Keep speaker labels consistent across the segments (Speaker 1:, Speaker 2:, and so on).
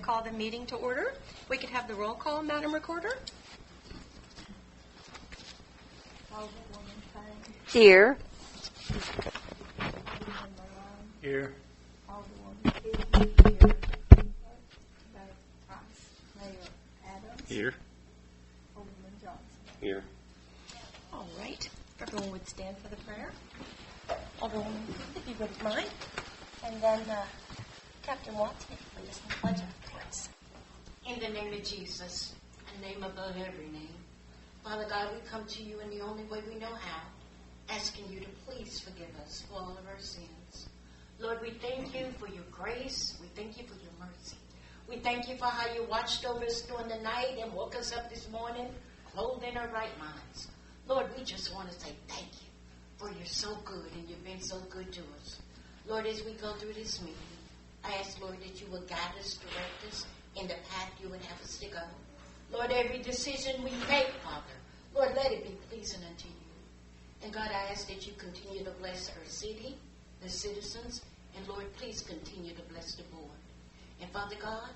Speaker 1: call the meeting to order. We could have the roll call, Madam Recorder.
Speaker 2: Here.
Speaker 3: Here. Here. Here.
Speaker 1: All right. If everyone would stand for the prayer. Alderwoman, if you wouldn't mind. And then Captain Watson, if you lead us in the pledge afterwards.
Speaker 4: In the name of Jesus, a name above every name. Father God, we come to you in the only way we know how, asking you to please forgive us for all of our sins. Lord, we thank you for your grace. We thank you for your mercy. We thank you for how you watched over us during the night and woke us up this morning, clothed in our right minds. Lord, we just want to say thank you, for you're so good and you've been so good to us. Lord, as we go through this meeting, I ask, Lord, that you will guide us, direct us in the path you would have us to go. Lord, every decision we make, Father, Lord, let it be pleasing unto you. And God, I ask that you continue to bless our city, the citizens, and Lord, please continue to bless the board. And Father God,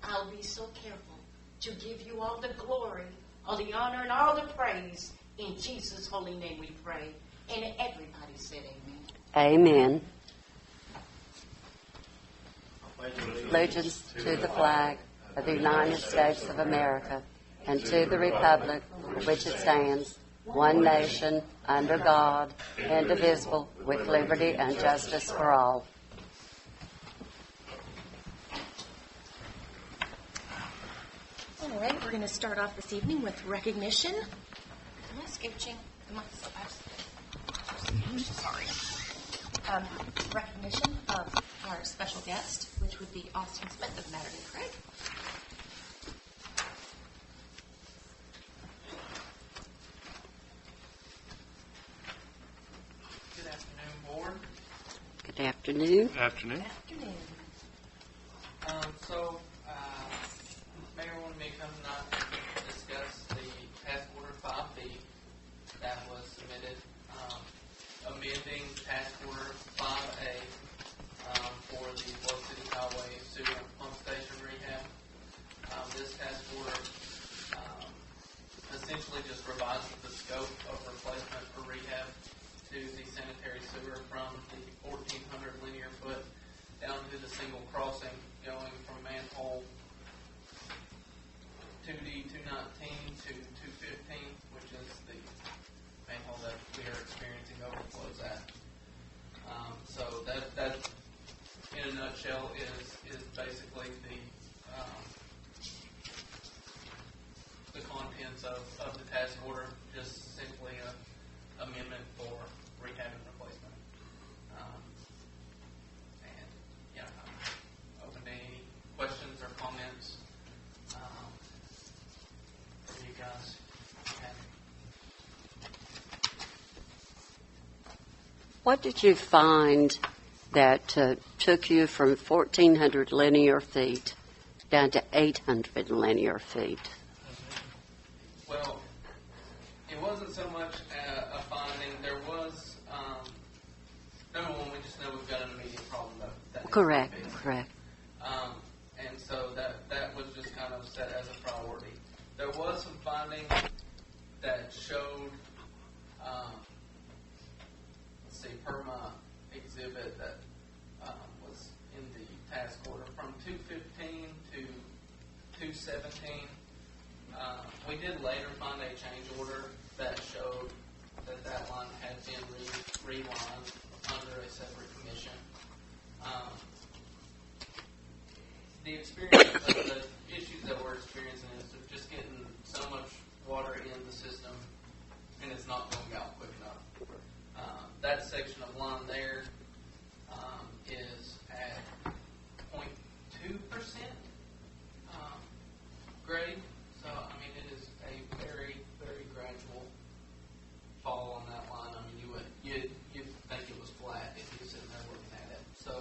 Speaker 4: I'll be so careful to give you all the glory, all the honor, and all the praise. In Jesus' holy name we pray. And everybody said amen.
Speaker 2: Amen. Allegiance to the flag of the United States of America and to the republic for which it stands, one nation, under God, indivisible, with liberty and justice for all.
Speaker 1: All right, we're going to start off this evening with recognition. Recognition of our special guest, which would be Austin Smith of Matterton Craig.
Speaker 5: Good afternoon, Board.
Speaker 2: Good afternoon.
Speaker 3: Good afternoon.
Speaker 1: Afternoon.
Speaker 5: Mayor wanted me to come tonight to discuss the Task Order 5B that was submitted, amending Task Order 5A for the Bluff City Highway Sewer and Pump Station Rehab. This task order essentially just revises the scope of replacement for rehab to the sanitary sewer from the 1,400 linear foot down to the single crossing going from manhole 2D 219 to 215, which is the manhole that we are experiencing overflows at. So that in a nutshell is basically the contents of the task order, just simply a amendment for rehab and replacement. And yeah, I'm open to any questions or comments from you guys.
Speaker 2: What did you find that took you from 1,400 linear feet down to 800 linear feet?
Speaker 5: Well, it wasn't so much a finding. There was, number one, we just know we've got an immediate problem that
Speaker 2: Correct.
Speaker 5: needs to be fixed.
Speaker 2: Correct.
Speaker 5: And so that was just kind of set as a priority. There was some findings that showed, let's see, per my exhibit that was in the task order, from 215 to 217. We did later find a change order that showed that line had been relined under a separate commission. The experience, the issues that we're experiencing is just getting so much water in the system, and it's not going out quick enough. That section of line there is at 0.2% grade. So, I mean, it is a very, very gradual fall on that line. I mean, you'd think it was flat if you were sitting there looking at it. So,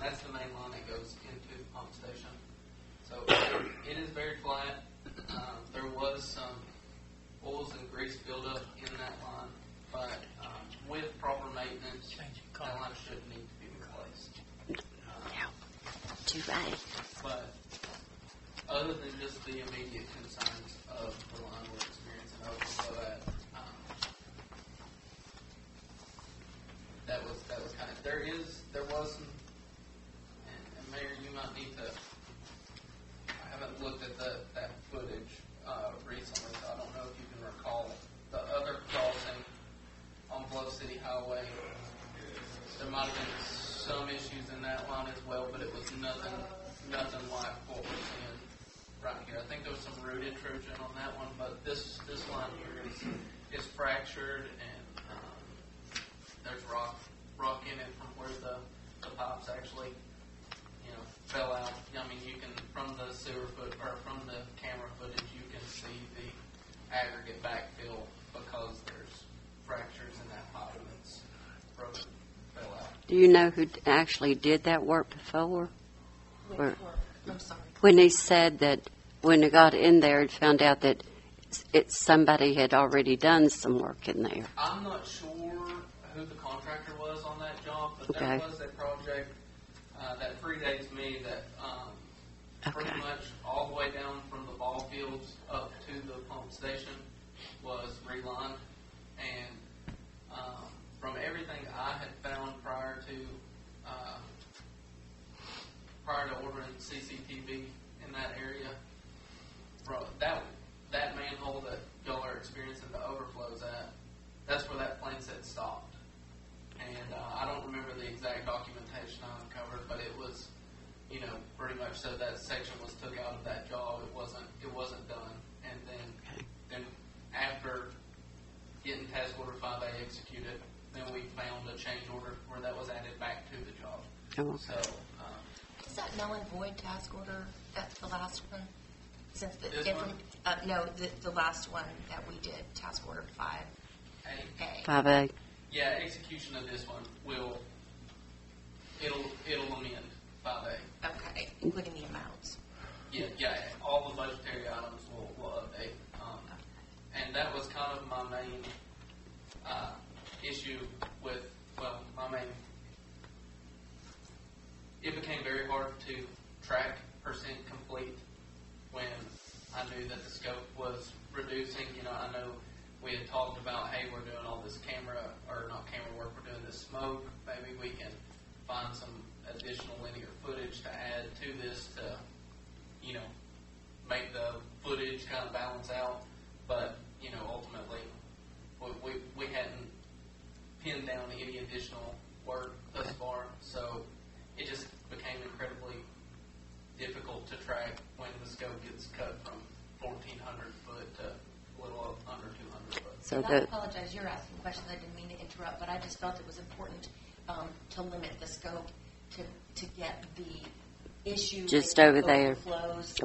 Speaker 5: that's the main line that goes into the pump station. So, it is very flat. There was some oils and grease buildup in that line, but with proper maintenance, that line should need to be replaced.
Speaker 2: too bad.
Speaker 5: But other than just the immediate concerns of the line we're experiencing overflow at, that was kind of, there was some, and Mayor, you might need to, I haven't looked at that footage recently, so I don't know if you can recall the other crossing on Bluff City Highway. There might have been some issues in that line as well, but it was nothing like what we're seeing right here. I think there was some root intrusion on that one, but this line here is fractured, and there's rock in it from where the pipes actually, fell out. I mean, you can, from the from the camera footage, you can see the aggregate backfill because there's fractures in that pipe and it's broken, fell out.
Speaker 2: Do you know who actually did that work before? Or,
Speaker 1: I'm sorry.
Speaker 2: when he said that when he got in there, he found out that somebody had already done some work in there.
Speaker 5: I'm not sure who the contractor was on that job, but
Speaker 2: Okay.
Speaker 5: there was a project that predates me that pretty
Speaker 2: Okay.
Speaker 5: much all the way down from the ball fields up to the pump station was relined. And from everything I had found prior to ordering CCTV in that area, that manhole that y'all are experiencing the overflows at, that's where that plane set stopped. And I don't remember the exact documentation I uncovered, but it was, pretty much so that section was took out of that job. It wasn't done. And then after getting task order 5A executed, then we found a change order where that was added back to the job.
Speaker 2: Oh,
Speaker 5: So,
Speaker 1: Is that null and void task order? That's the last one? Since the
Speaker 5: This one?
Speaker 1: No, the last one that we did, task order 5A.
Speaker 2: 5A.
Speaker 5: yeah, execution of this one it'll amend 5A.
Speaker 1: Okay, including the amounts.
Speaker 5: Yeah, all the budgetary items will update. And that was kind of my main issue with, it became very hard to track percent complete when I knew that the scope was reducing. I know we had talked about, hey, we're doing all this not camera work, we're doing this smoke. Maybe we can find some additional linear footage to add to this to, make the footage kind of balance out. But, ultimately, we hadn't pinned down any additional work thus far. So it just became incredibly difficult to track when the scope gets cut from 1,400 foot to a little under 200 foot.
Speaker 2: So
Speaker 1: And I apologize, you're asking questions. I didn't mean to interrupt, but I just felt it was important to limit the scope to get the issue
Speaker 2: Just
Speaker 1: with
Speaker 2: over there.
Speaker 1: overflows.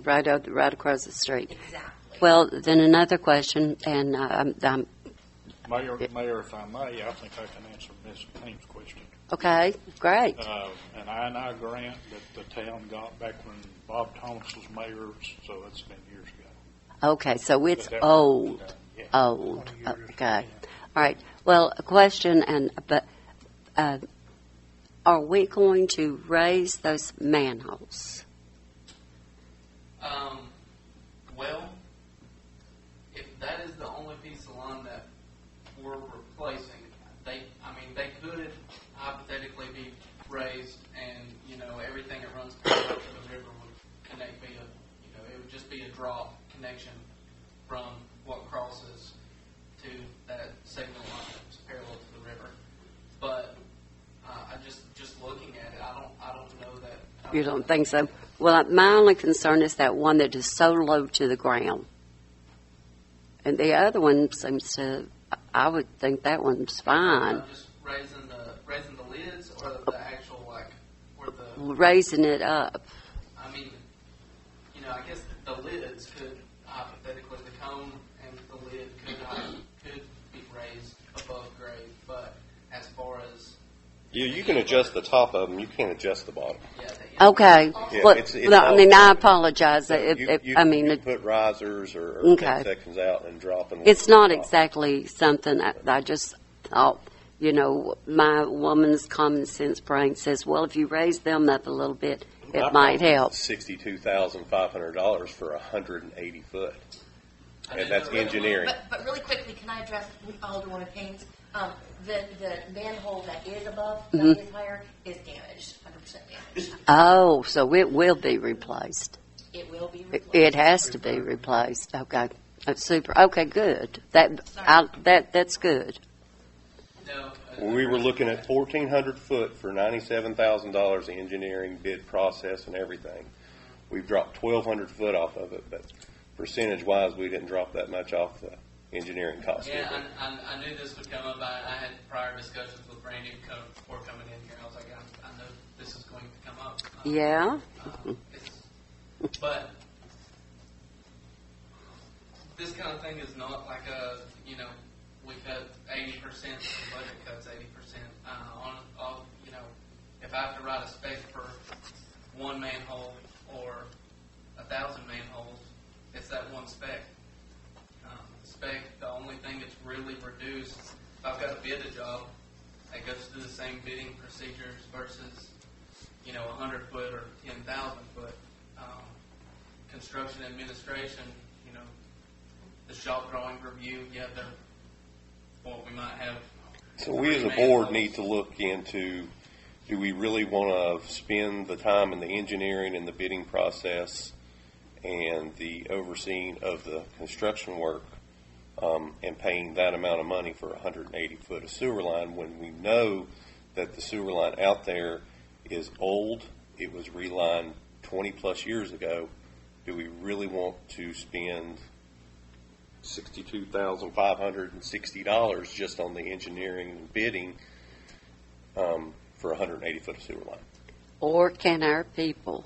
Speaker 2: right across the street.
Speaker 1: Exactly.
Speaker 2: Well, then another question, and
Speaker 3: Mayor, if I may, I think I can answer Ms. Hames' question.
Speaker 2: okay, great.
Speaker 3: An I&I grant that the town got back when Bob Thomas was mayor, so that's been years ago.
Speaker 2: Okay, so it's
Speaker 3: But that-
Speaker 2: old.
Speaker 3: Yeah.
Speaker 2: Old.
Speaker 3: 20 years,
Speaker 2: Okay.
Speaker 3: yeah.
Speaker 2: All right. Well, a question, but are we going to raise those manholes?
Speaker 5: Well, if that is the only piece of line that we're replacing, they could hypothetically be raised, and everything that runs parallel to the river would connect via, it would just be a drop connection from what crosses to that signal line that's parallel to the river. But I just looking at it, I don't know that.
Speaker 2: You don't think so? Well, my only concern is that one that is so low to the ground. And the other one seems to, I would think that one's fine.
Speaker 5: Just raising the lids, or the actual where the.
Speaker 2: Raising it up.
Speaker 5: I mean, I guess the lids could hypothetically, the cone and the lid could be raised above grade, but as far as
Speaker 6: You can adjust the top of them. You can't adjust the bottom.
Speaker 2: Okay.
Speaker 6: Yeah,
Speaker 2: Well,
Speaker 6: it's
Speaker 2: I mean, I
Speaker 6: all-
Speaker 2: apologize.
Speaker 6: So
Speaker 2: If,
Speaker 6: you
Speaker 2: I mean,
Speaker 6: can put risers or
Speaker 2: Okay.
Speaker 6: take sections out and drop them.
Speaker 2: it's not exactly something I just thought, my woman's common sense brain says, well, if you raise them up a little bit, it might help.
Speaker 6: $62,500 for 180 foot. And that's engineering.
Speaker 1: But really quickly, can I address Alderwoman Haynes? The manhole that is above, that is higher, is damaged, 100% damaged.
Speaker 2: Oh, so it will be replaced.
Speaker 1: It will be replaced.
Speaker 2: It has to be replaced. Okay. That's super. Okay, good. That's good.
Speaker 5: No,
Speaker 6: We were looking at 1,400 foot for $97,000 engineering, bid process, and everything. We've dropped 1,200 foot off of it, but percentage-wise, we didn't drop that much off the engineering cost.
Speaker 5: Yeah, I knew this would come up. I had prior discussions with Randy before coming in here. I was like, I know this is going to come up.
Speaker 2: Yeah.
Speaker 5: But this kind of thing is not like we cut 80%, the budget cuts 80%. If I have to write a spec for one manhole or 1,000 manholes, it's that one spec. The only thing that's really reduced, if I've got to bid a job, it goes through the same bidding procedures versus, 100 foot or 10,000 foot. Construction administration, the shop drawing review, what we might have.
Speaker 6: So we as a board need to look into, do we really want to spend the time in the engineering and the bidding process and the overseeing of the construction work and paying that amount of money for 180 foot of sewer line when we know that the sewer line out there is old, it was relined 20 plus years ago? Do we really want to spend $62,560 just on the engineering and bidding for 180 foot of sewer line?
Speaker 2: Or can our people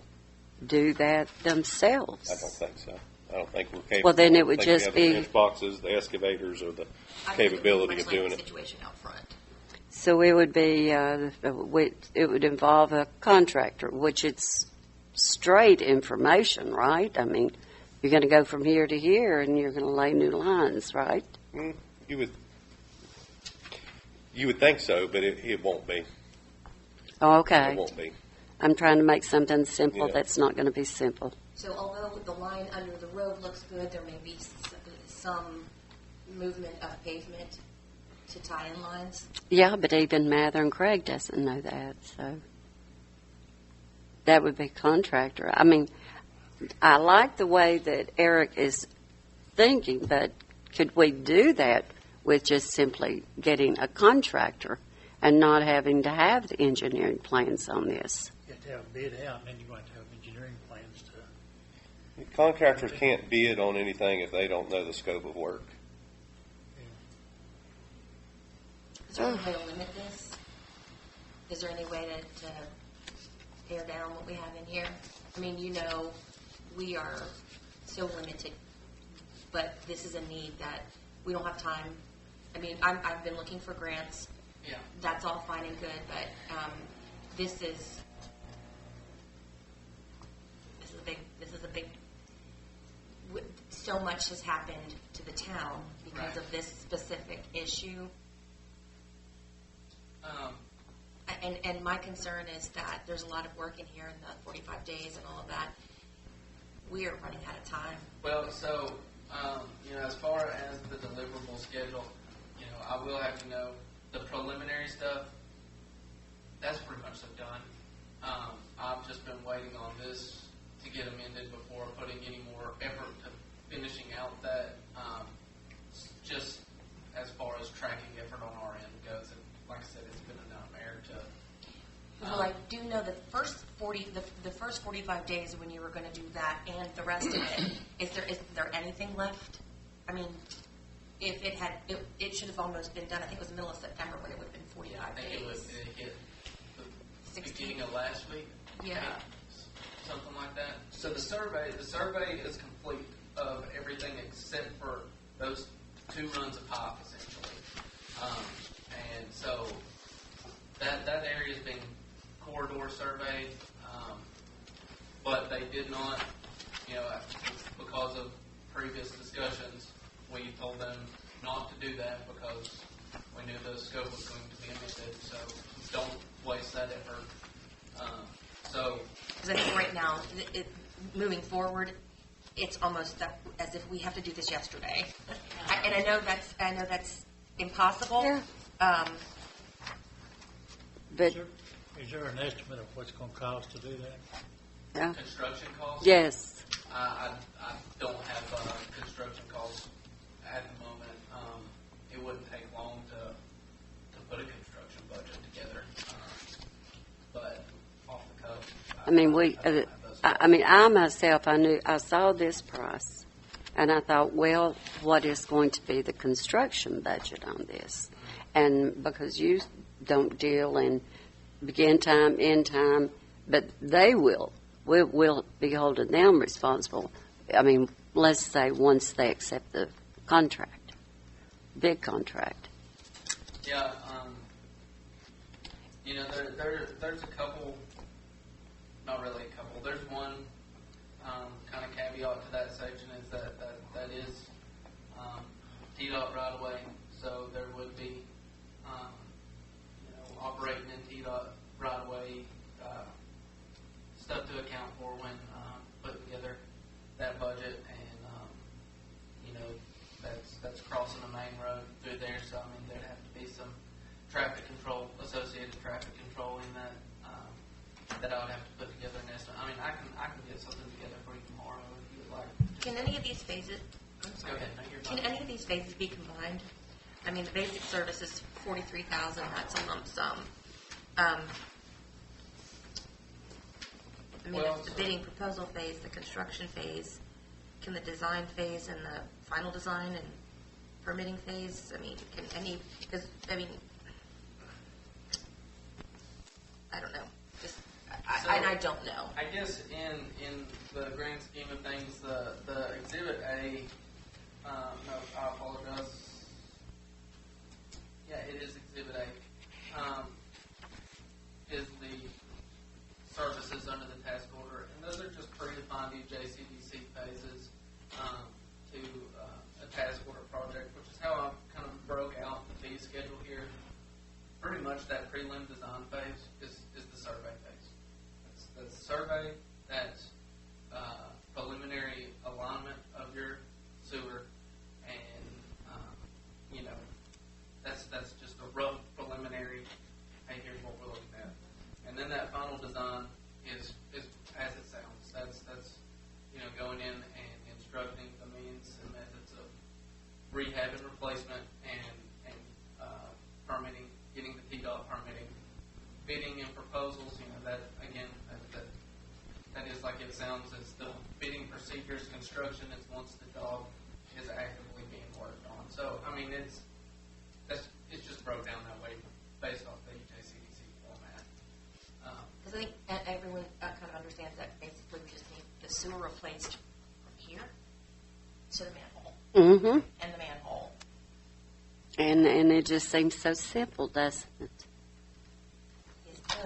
Speaker 2: do that themselves?
Speaker 6: I don't think so. I don't think we're capable.
Speaker 2: Well, then it would
Speaker 6: I think
Speaker 2: just
Speaker 6: we have the
Speaker 2: be-
Speaker 6: trench boxes, the excavators, or the capability of doing
Speaker 1: The
Speaker 6: it.
Speaker 1: situation out front.
Speaker 2: So it would be, it would involve a contractor, which it's straight information, right? I mean, you're going to go from here to here, and you're going to lay new lines, right?
Speaker 6: You would think so, but it won't be.
Speaker 2: Oh, okay.
Speaker 6: It won't be.
Speaker 2: I'm trying to make something simple
Speaker 6: Yeah.
Speaker 2: that's not going to be simple.
Speaker 1: So although the line under the road looks good, there may be some movement of pavement to tie-in lines.
Speaker 2: Yeah, but even Mather and Craig doesn't know that, so that would be contractor. I mean, I like the way that Eric is thinking, but could we do that with just simply getting a contractor and not having to have the engineering plans on this?
Speaker 7: You have to have a bid out, and then you're going to have engineering plans to.
Speaker 6: Contractors can't bid on anything if they don't know the scope of work.
Speaker 1: Is there any way to limit this? Is there any way to pare down what we have in here? I mean, we are so limited, but this is a need that we don't have time. I mean, I've been looking for grants.
Speaker 5: Yeah.
Speaker 1: That's all fine and good, but this is a big. So much has happened to the town because of this specific issue. And my concern is that there's a lot of work in here in the 45 days and all of that. We are running out of time.
Speaker 5: Well, so, as far as the deliverable schedule, I will have to know the preliminary stuff, that's pretty much done. I've just been waiting on this to get amended before putting any more effort to finishing out that, just as far as tracking effort on our end goes. And like I said, it's been a nightmare to.
Speaker 1: Well, I do know the first 45 days when you were going to do that and the rest of it, is there anything left? I mean, if it had, it should have almost been done. I think it was the middle of September when it would have been 45 days.
Speaker 5: It hit the
Speaker 1: 16th.
Speaker 5: beginning of last week.
Speaker 1: Yeah.
Speaker 5: Something like that. So the survey is complete of everything except for those 2 runs of pipe, essentially. And so that area has been corridor surveyed, but they did not, because of previous discussions, we told them not to do that because we knew the scope was going to be amended. So don't waste that effort. So,
Speaker 1: Because I think right now, moving forward, it's almost as if we have to do this yesterday. And I know that's impossible.
Speaker 2: Yeah. But,
Speaker 7: Is there an estimate of what's going to cost to do that?
Speaker 2: yeah,
Speaker 5: construction costs?
Speaker 2: yes.
Speaker 5: I don't have construction costs at the moment. It wouldn't take long to put a construction budget together. But off the cuff,
Speaker 2: I mean, I myself, I saw this price, and I thought, well, what is going to be the construction budget on this? And because you don't deal in begin time, end time, but they will. We'll be holding them responsible. I mean, let's say once they accept the contract, big contract.
Speaker 5: Yeah, there's a couple, not really a couple. There's one kind of caveat to that section is that is TDOT right away, so there would be operating in TDOT right away stuff to account for when putting together that budget, and that's crossing the main road through there. So I mean, there'd have to be some traffic control, associated traffic control in that that I would have to put together an estimate. I mean, I can get something together for you tomorrow if you would like.
Speaker 1: Can any of these phases? I'm sorry.
Speaker 5: Okay, no, you're
Speaker 1: Can
Speaker 5: fine.
Speaker 1: any of these phases be combined? I mean, the basic service is $43,000. That's a lump sum. I mean,
Speaker 5: Well,
Speaker 1: the bidding proposal phase, the construction phase, can the design phase and the final design and permitting phase, I mean, can any, because, I mean, I don't know. Just, I don't know.
Speaker 5: I guess in the grand scheme of things, the Exhibit A, no, I apologize. Yeah, it is Exhibit A, is the services under the task order, and those are just predefined JCDC phases to a task order project, which is how I kind of broke out the fee schedule here. Pretty much that prelim design phase is the survey phase. That's the survey, that's preliminary alignment of your sewer, and that's just a rough preliminary. Hey, here's what we're looking at, and then that final design is as it sounds. That's going in and instructing the means and methods of rehab and replacement and permitting, getting the TDOT permitting, bidding and proposals. That again, that is like it sounds. It's the bidding procedures. Construction is once the job is actively being worked on. So I mean, it's just broke down that way based off the JCDC format.
Speaker 1: Because I think everyone kind of understands that basically we just need the sewer replaced from here to the manhole
Speaker 2: Mm-hmm.
Speaker 1: and the manhole.
Speaker 2: And it just seems so simple, doesn't it?
Speaker 1: It does.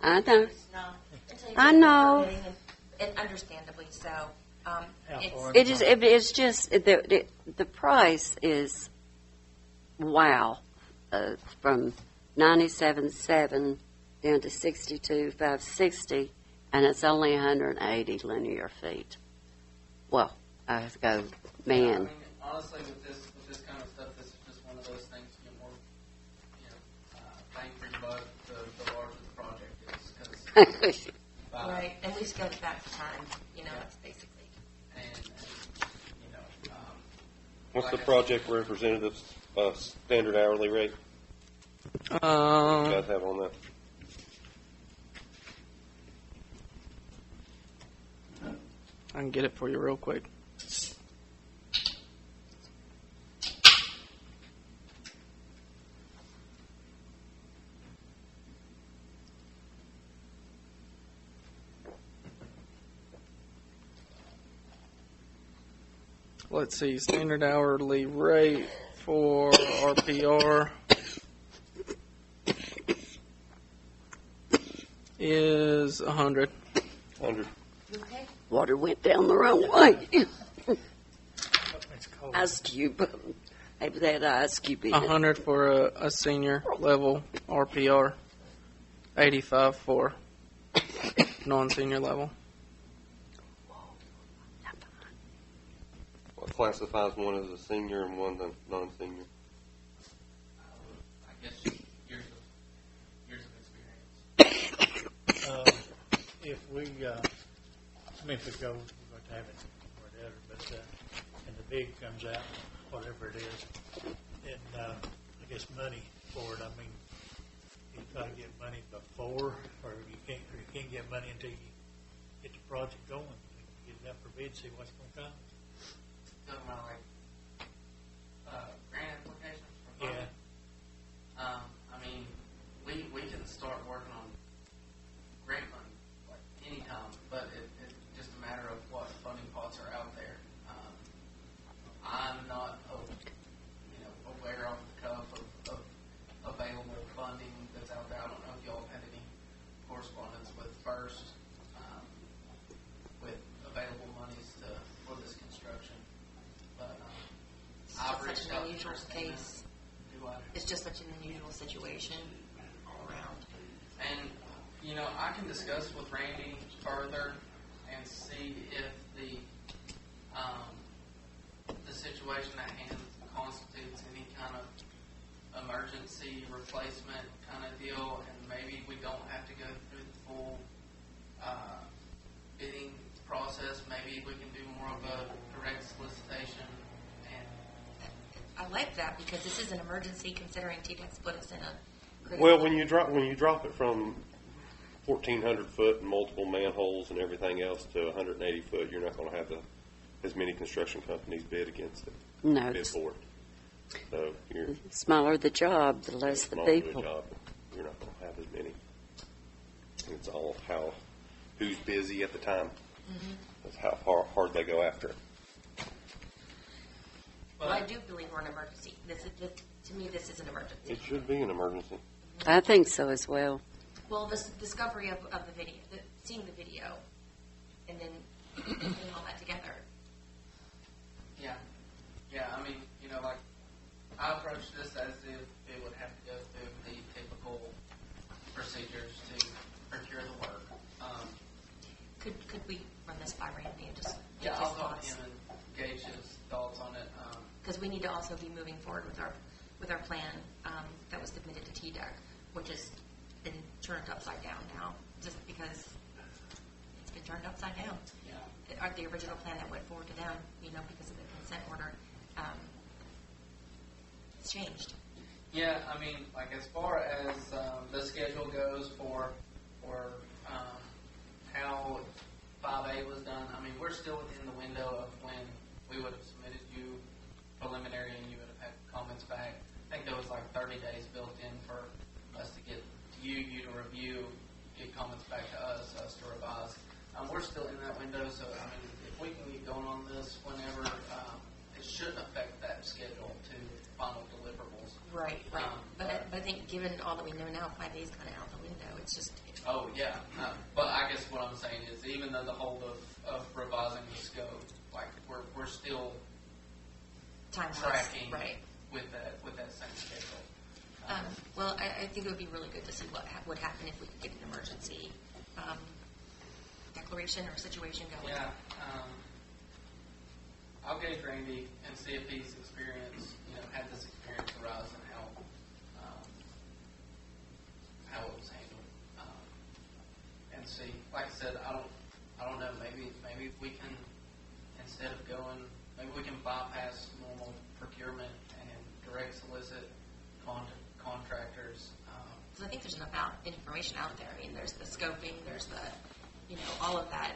Speaker 2: I know.
Speaker 1: It's not. Until you
Speaker 2: I
Speaker 1: get the
Speaker 2: know.
Speaker 1: permitting, and understandably so.
Speaker 7: far
Speaker 2: It's just the price is wow, from 97.7 down to 62.560, and it's only 180 linear feet. Well, I go,
Speaker 5: I mean,
Speaker 2: man.
Speaker 5: honestly, with this kind of stuff, this is just one of those things you get more, bang for your buck the larger the project is. Cause,
Speaker 1: Right, and we scaled it back to time. That's basically.
Speaker 5: And
Speaker 6: What's the project representative's standard hourly rate you
Speaker 5: Um,
Speaker 6: guys have on that?
Speaker 5: I can get it for you real quick. Let's see, standard hourly rate for RPR is 100.
Speaker 6: 100.
Speaker 1: Okay.
Speaker 2: Water went down the wrong way.
Speaker 7: It's cold.
Speaker 2: Ice cube. Maybe they had ice cube in it.
Speaker 5: 100 for a senior level RPR. 85 for non-senior level.
Speaker 6: What classifies one as a senior and one as non-senior?
Speaker 5: I guess years of experience.
Speaker 7: If we, if we go, we're going to have it whatever, but, and the bid comes out, whatever it is, and, I guess money for it, I mean, you got to get money before, or you can't get money until you get the project going. You get it out for bid, see what's going to cost.
Speaker 5: Talking about like grant applications for funding.
Speaker 7: Yeah.
Speaker 5: I mean, we can start working on grant money like anytime, but it's just a matter of what funding pots are out there. I'm not, aware off the cuff of available funding that's out there. I don't know if y'all have had any correspondence with First with available monies for this construction. But I've
Speaker 1: It's
Speaker 5: reached
Speaker 1: such an
Speaker 5: out to
Speaker 1: unusual
Speaker 5: Christina.
Speaker 1: case.
Speaker 5: Do I?
Speaker 1: It's just such an unusual situation all around.
Speaker 5: And, I can discuss with Randy further and see if the situation at hand constitutes any kind of emergency replacement kind of deal, and maybe we don't have to go through the full bidding process. Maybe we can do more of a direct solicitation. And
Speaker 1: I like that because this is an emergency considering TDEC's put us in a critical.
Speaker 6: Well, when you drop it from 1,400 foot and multiple manholes and everything else to 180 foot, you're not going to have as many construction companies bid against it.
Speaker 2: No,
Speaker 6: Bid for it. So you're
Speaker 2: the smaller the job, the less the
Speaker 6: smaller
Speaker 2: people.
Speaker 6: job. You're not going to have as many. It's all who's busy at the time. That's how hard they go after it.
Speaker 1: Well, I do believe we're an emergency. To me, this is an emergency.
Speaker 6: It should be an emergency.
Speaker 2: I think so as well.
Speaker 1: Well, this discovery of the video, seeing the video, and then putting all that together.
Speaker 5: yeah, I mean, like I approached this as if it would have to go through the typical procedures to procure the work.
Speaker 1: Could we run this by Randy and just get
Speaker 5: Yeah,
Speaker 1: his
Speaker 5: I'll talk to
Speaker 1: thoughts?
Speaker 5: him and gauge his thoughts on it.
Speaker 1: Because we need to also be moving forward with our plan that was submitted to TDEC, which has been turned upside down now, just because it's been turned upside down.
Speaker 5: Yeah.
Speaker 1: The original plan that went forward to them, because of the consent order, it's changed.
Speaker 5: Yeah, I mean, like as far as the schedule goes for how 5A was done, I mean, we're still within the window of when we would have submitted you preliminary and you would have had comments back. I think there was like 30 days built in for us to get to you to review, get comments back to us to revise. We're still in that window, so I mean, if we can get going on this whenever, it shouldn't affect that schedule to final deliverables.
Speaker 1: Right. But I think given all that we know now, 5 days kind of out the window. It's just.
Speaker 5: Oh, yeah. But I guess what I'm saying is even though the hold of revising the scope, like we're still
Speaker 1: Time
Speaker 5: tracking
Speaker 1: right.
Speaker 5: with that same schedule.
Speaker 1: Well, I think it would be really good to see what would happen if we could get an emergency declaration or situation going.
Speaker 5: Yeah. I'll gauge Randy and see if he's experienced, had this experience arise and how it was handled. And see, like I said, I don't know. Maybe we can, instead of going, maybe we can bypass normal procurement and direct solicit contractors.
Speaker 1: Because I think there's enough information out there. I mean, there's the scoping, there's the, all of that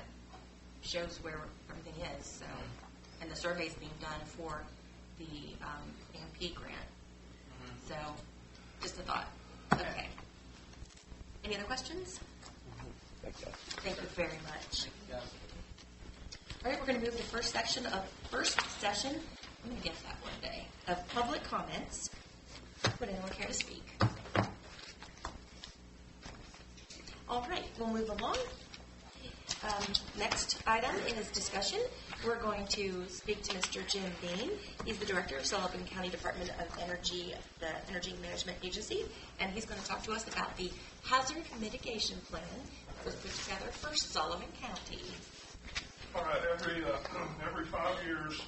Speaker 1: shows where everything is. So, and the survey's being done for the AMP grant.
Speaker 5: Mm-hmm.
Speaker 1: So, just a thought. Okay. Any other questions? Thank you very much.
Speaker 5: Yeah.
Speaker 1: All right, we're going to move to first session. I'm going to get that one day of public comments. Would anyone care to speak? All right, we'll move along. Next item is discussion. We're going to speak to Mr. Jim Bean. He's the director of Sullivan County Department of Energy, the Energy Management Agency, and he's going to talk to us about the hazard mitigation plan was put together for Sullivan County.
Speaker 8: All right, every 5 years,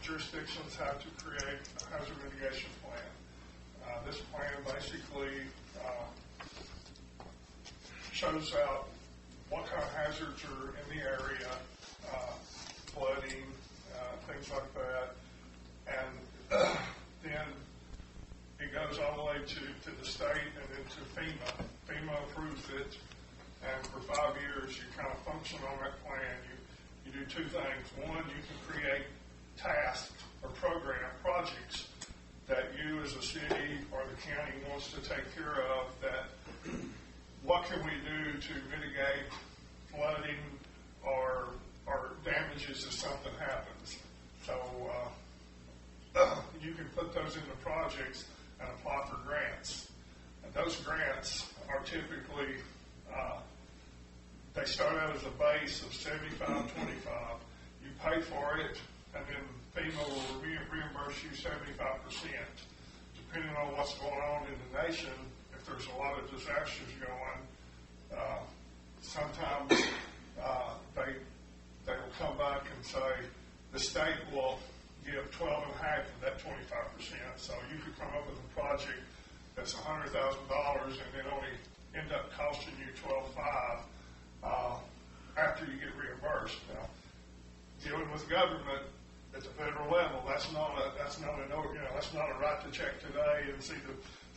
Speaker 8: jurisdictions have to create a hazard mitigation plan. This plan basically shows out what kind of hazards are in the area, flooding, things like that, and then it goes all the way to the state and then to FEMA. FEMA approves it, and for 5 years you kind of function on that plan. You do two things. One, you can create tasks or projects that you as a city or the county wants to take care of. That what can we do to mitigate flooding or damages if something happens? So you can put those into projects and apply for grants. And those grants are typically, they start out as a base of 75-25. You pay for it, and then FEMA will reimburse you 75%. Depending on what's going on in the nation, if there's a lot of disasters going, sometimes they will come back and say the state will give 12.5 of that 25%. So you could come up with a project that's $100,000 and it only end up costing you 12.5 after you get reimbursed. Now, dealing with government at the federal level, that's not a write the check today and see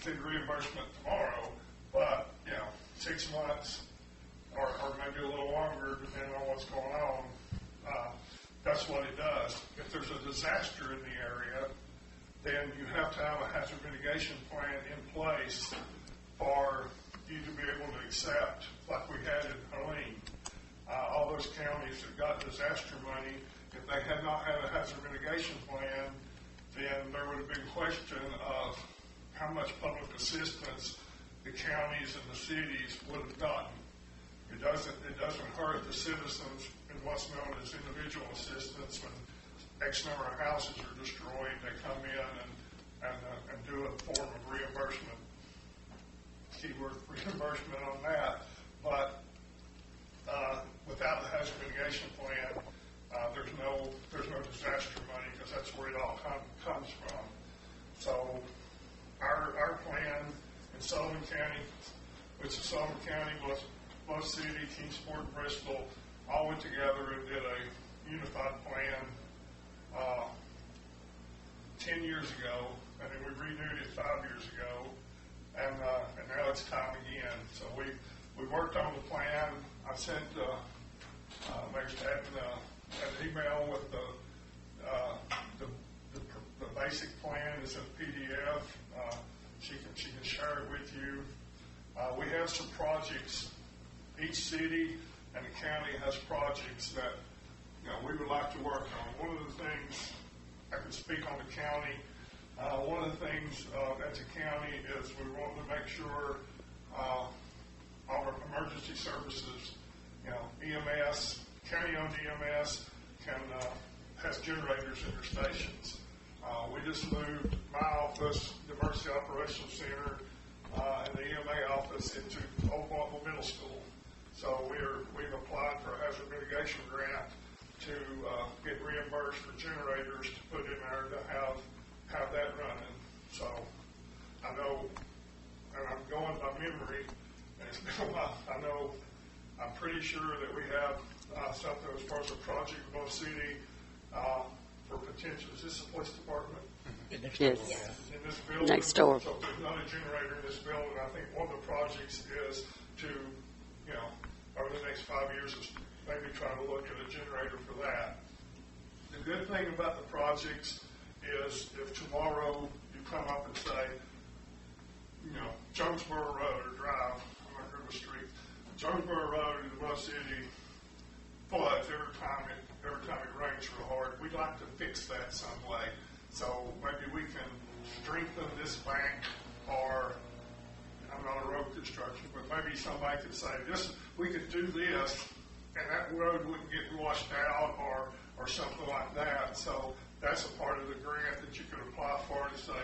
Speaker 8: the reimbursement tomorrow. But 6 months or maybe a little longer, depending on what's going on. That's what it does. If there's a disaster in the area, then you have to have a hazard mitigation plan in place for you to be able to accept, like we had in Helene. All those counties that got disaster money, if they had not had a hazard mitigation plan, then there would have been question of how much public assistance the counties and the cities would have gotten. It doesn't hurt the citizens in what's known as individual assistance. When X number of houses are destroyed, they come in and do a form of reimbursement. Keyword reimbursement on that. But without the hazard mitigation plan, there's no disaster money because that's where it all comes from. So our plan in Sullivan County, which is Sullivan County, Bluff City, Kingsport, and Bristol, all went together and did a unified plan 10 years ago, and then we renewed it 5 years ago, and now it's time again. So we worked on the plan. I sent Mayor Stanton an email with the basic plan is in PDF. She can share it with you. We have some projects. Each city and the county has projects that we would like to work on. One of the things I can speak on the county. One of the things at the county is we want to make sure all our emergency services, EMS, county-owned EMS, has generators in their stations. We just moved my office, the Emergency Operations Center, and the EMA office into Old Walton Middle School. So we've applied for a hazard mitigation grant to get reimbursed for generators to put in there to have that running. So I know, and I'm going by memory, and it's been a while. I'm pretty sure that we have something as far as a project in Bluff City for potential. Is this the police department?
Speaker 2: Yes.
Speaker 8: In this building?
Speaker 2: Next door.
Speaker 8: So there's not a generator in this building. I think one of the projects is to, over the next 5 years, is maybe try to look at a generator for that. The good thing about the projects is if tomorrow you come up and say, Jonesboro Road or Drive, I'm not going to street, Jonesboro Road in Bluff City floods every time it rains real hard. We'd like to fix that some way. So maybe we can strengthen this bank, or I'm not a road construction, but maybe somebody could say we could do this, and that road wouldn't get washed out or something like that. So that's a part of the grant that you could apply for to say,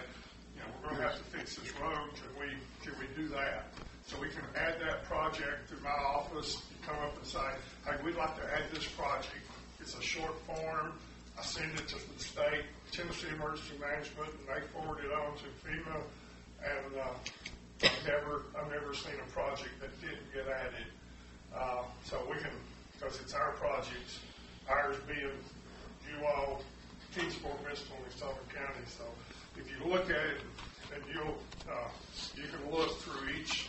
Speaker 8: we're going to have to fix this road. Can we do that? So we can add that project through my office, come up and say, hey, we'd like to add this project. It's a short form. I send it to the state, Tennessee Emergency Management, and they forward it on to FEMA. And I've never seen a project that didn't get added. So we can, because it's our projects, ours being you all, Kingsport, Bristol, and Sullivan County. So if you look at it, and you can look through each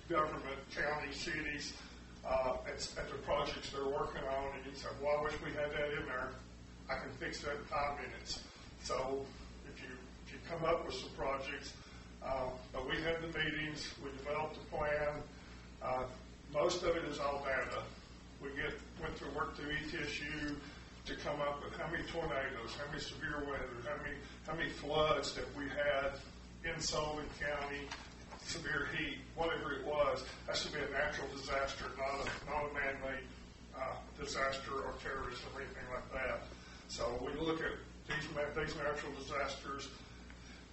Speaker 8: government, county, cities, at the projects they're working on, and you say, well, I wish we had that in there. I can fix that in 5 minutes. So if you come up with some projects, but we had the meetings, we developed a plan. Most of it is all data. We went to work through ETSU to come up with how many tornadoes, how many severe weather, how many floods that we had in Sullivan County, severe heat, whatever it was. That should be a natural disaster, not a man-made disaster or terrorism or anything like that. So we look at these natural disasters,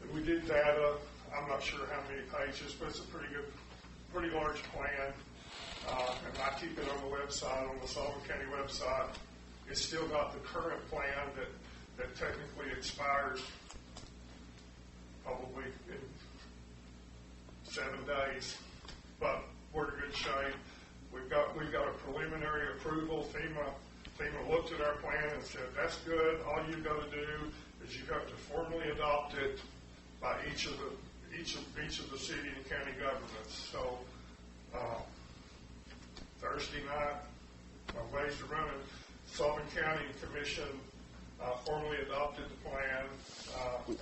Speaker 8: and we did data. I'm not sure how many pages, but it's a pretty large plan. And I keep it on the website, on the Sullivan County website. It's still got the current plan that technically expires probably in 7 days, but we're in good shape. We've got a preliminary approval. FEMA looked at our plan and said, that's good. All you've got to do is you've got to formally adopt it by each of the city and county governments. So Thursday night, my ways are running. Sullivan County Commission formally adopted the plan, and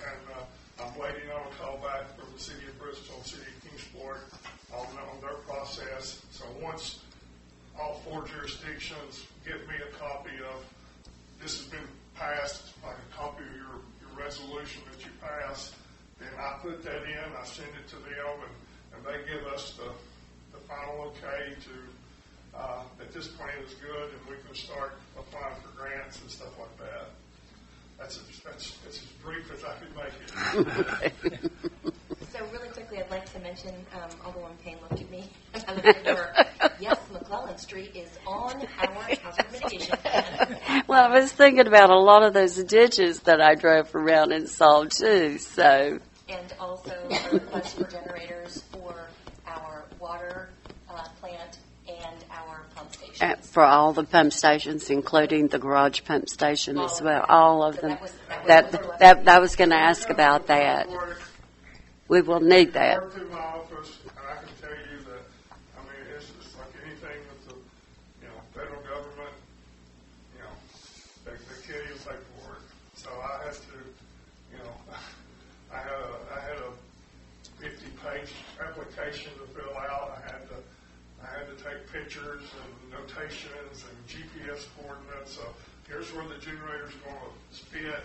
Speaker 8: I'm waiting on a call back from the city of Bristol and city of Kingsport on their process. So once all 4 jurisdictions give me a copy of this has been passed, like a copy of your resolution that you passed, then I put that in, I send it to them, and they give us the final okay to that this plan is good, and we can start applying for grants and stuff like that. That's as brief as I could make it.
Speaker 1: So really quickly, I'd like to mention, Alderman Payne looked at me. I looked at her. Yes, McClellan Street is on our hazard mitigation plan.
Speaker 2: Well, I was thinking about a lot of those ditches that I drove around and saw too. So.
Speaker 1: And also a request for generators for our water plant and our pump stations.
Speaker 2: For all the pump stations, including the garage pump station
Speaker 1: All
Speaker 2: as
Speaker 1: of
Speaker 2: well,
Speaker 1: them.
Speaker 2: all of
Speaker 1: So
Speaker 2: them.
Speaker 1: that
Speaker 2: I was going to ask about that. We will need that.
Speaker 8: I work through my office, and I can tell you that, I mean, it's just like anything with the, federal government, they kill you with paperwork. So I had to, I had a 50-page application to fill out. I had to take pictures and notations and GPS coordinates. So here's where the generator's going to spit.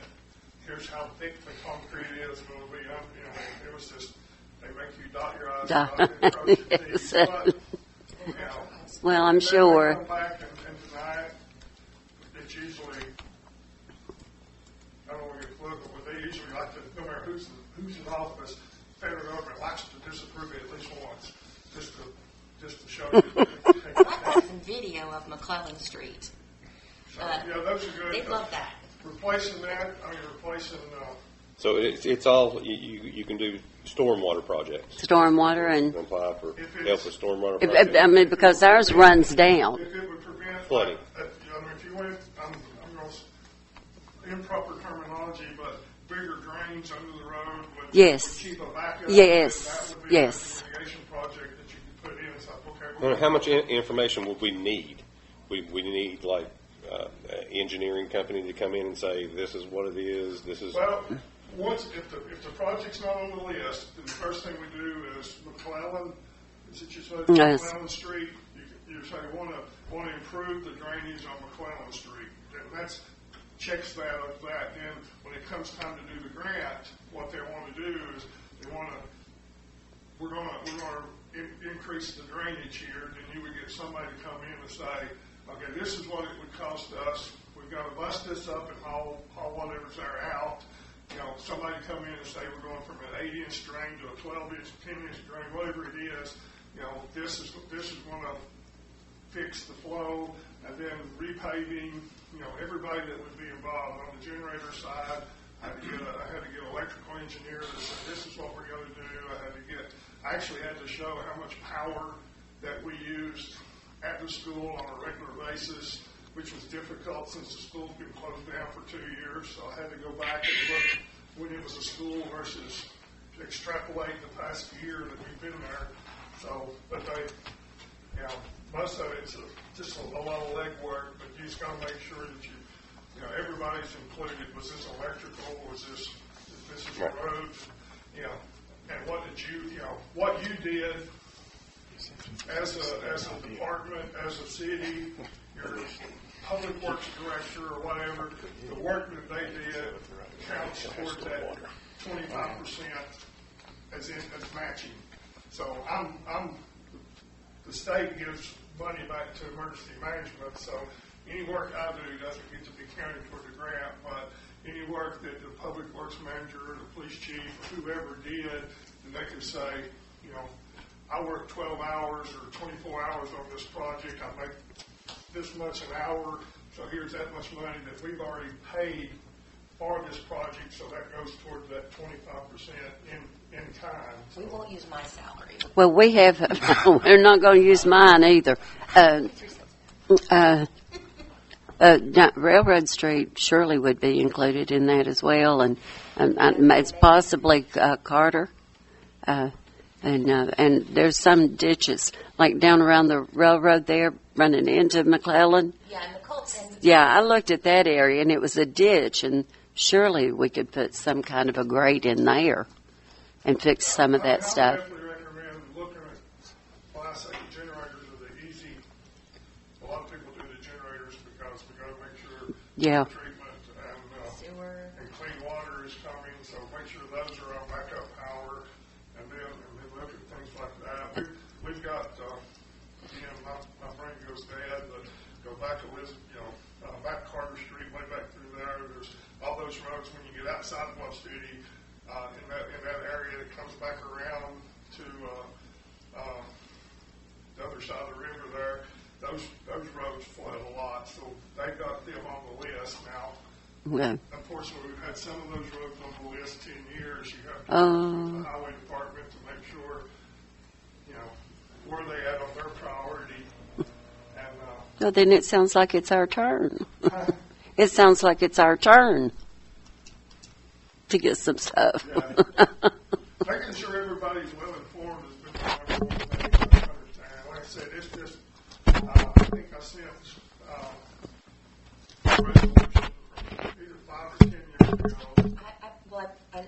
Speaker 8: Here's how thick the concrete is going to be. It was just, they make you dot your I's and cross your T's. But,
Speaker 2: Well, I'm sure.
Speaker 8: They come back and deny it. It's usually, I don't want to get political, but they usually like to, no matter who's in office, federal government likes to disapprove it at least once, just to show you.
Speaker 1: I got some video of McClellan Street.
Speaker 8: So, those are good.
Speaker 1: They'd love that.
Speaker 8: Replacing.
Speaker 6: So it's all you can do stormwater projects.
Speaker 2: Stormwater and
Speaker 6: Apply for help with stormwater projects.
Speaker 2: I mean, because ours runs down.
Speaker 8: If it would prevent
Speaker 6: Flooding.
Speaker 8: if you went, I'm going to improper terminology, but bigger drains under the road would keep a backup.
Speaker 2: Yes.
Speaker 8: That would be
Speaker 2: Yes.
Speaker 8: a mitigation project that you could put in. It's like, okay,
Speaker 6: Well, how much information would we need? We need like engineering company to come in and say this is what it is. This is
Speaker 8: well. Once, if the project's not on the list, then the first thing we do is McClellan. Is it you say
Speaker 2: Yes.
Speaker 8: McClellan Street? You say want to improve the drainage on McClellan Street. And that's checks that of that. Then when it comes time to do the grant, what they want to do is we're going to increase the drainage here. Then you would get somebody to come in and say, okay, this is what it would cost us. We've got to bust this up and haul whatever's there out. somebody come in and say we're going from an 8-inch drain to a 12-inch, 10-inch drain, whatever it is, this is going to fix the flow, and then repaving, everybody that would be involved on the generator side. I had to get an electrical engineer that said this is what we're going to do. I actually had to show how much power that we used at the school on a regular basis, which was difficult since the school's been closed down for 2 years. So I had to go back and look when it was a school versus extrapolate the past year that we've been there. So, but most of it's just a lot of legwork, but you just got to make sure that everybody's included. Was this electrical? Was this is a road? And what you did as a department, as a city, your public works director or whatever, the work that they did counts toward that 25% as matching. So the state gives money back to emergency management, so any work I do doesn't get to be counted toward the grant, but any work that the public works manager or the police chief or whoever did, then they can say, I worked 12 hours or 24 hours on this project, I make this much an hour, so here's that much money that we've already paid for this project, so that goes towards that 25% in kind.
Speaker 1: We won't use my salary.
Speaker 2: Well, we have, we're not going to use mine either. Railroad Street surely would be included in that as well, and it's possibly Carter. And there's some ditches, like down around the railroad there, running into McClellan.
Speaker 1: Yeah, and the Colts.
Speaker 2: Yeah, I looked at that area, and it was a ditch, and surely we could put some kind of a grate in there and fix some of that stuff.
Speaker 8: I definitely recommend looking at, well, I say the generators are the easy. A lot of people do the generators because we got to make sure treatment and
Speaker 1: sewer
Speaker 8: and clean water is coming, so make sure those are on backup power, and then look at things like that. We've got, again, my brain goes dead, but go back to back Carter Street, way back through there. There's all those roads when you get outside of Bluff City, in that area that comes back around to the other side of the river there. Those roads flood a lot, so they've got them on the list now.
Speaker 2: Yeah.
Speaker 8: Unfortunately, we've had some of those roads on the list 10 years. You have to go to the highway department to make sure, where they at on their priority. And
Speaker 2: well, then it sounds like it's our turn. It sounds like it's our turn to get some stuff.
Speaker 8: Yeah. Making sure everybody's well informed has been the number one thing to understand. Like I said, it's just, I think I sent a resolution from either 5 or 10 years ago.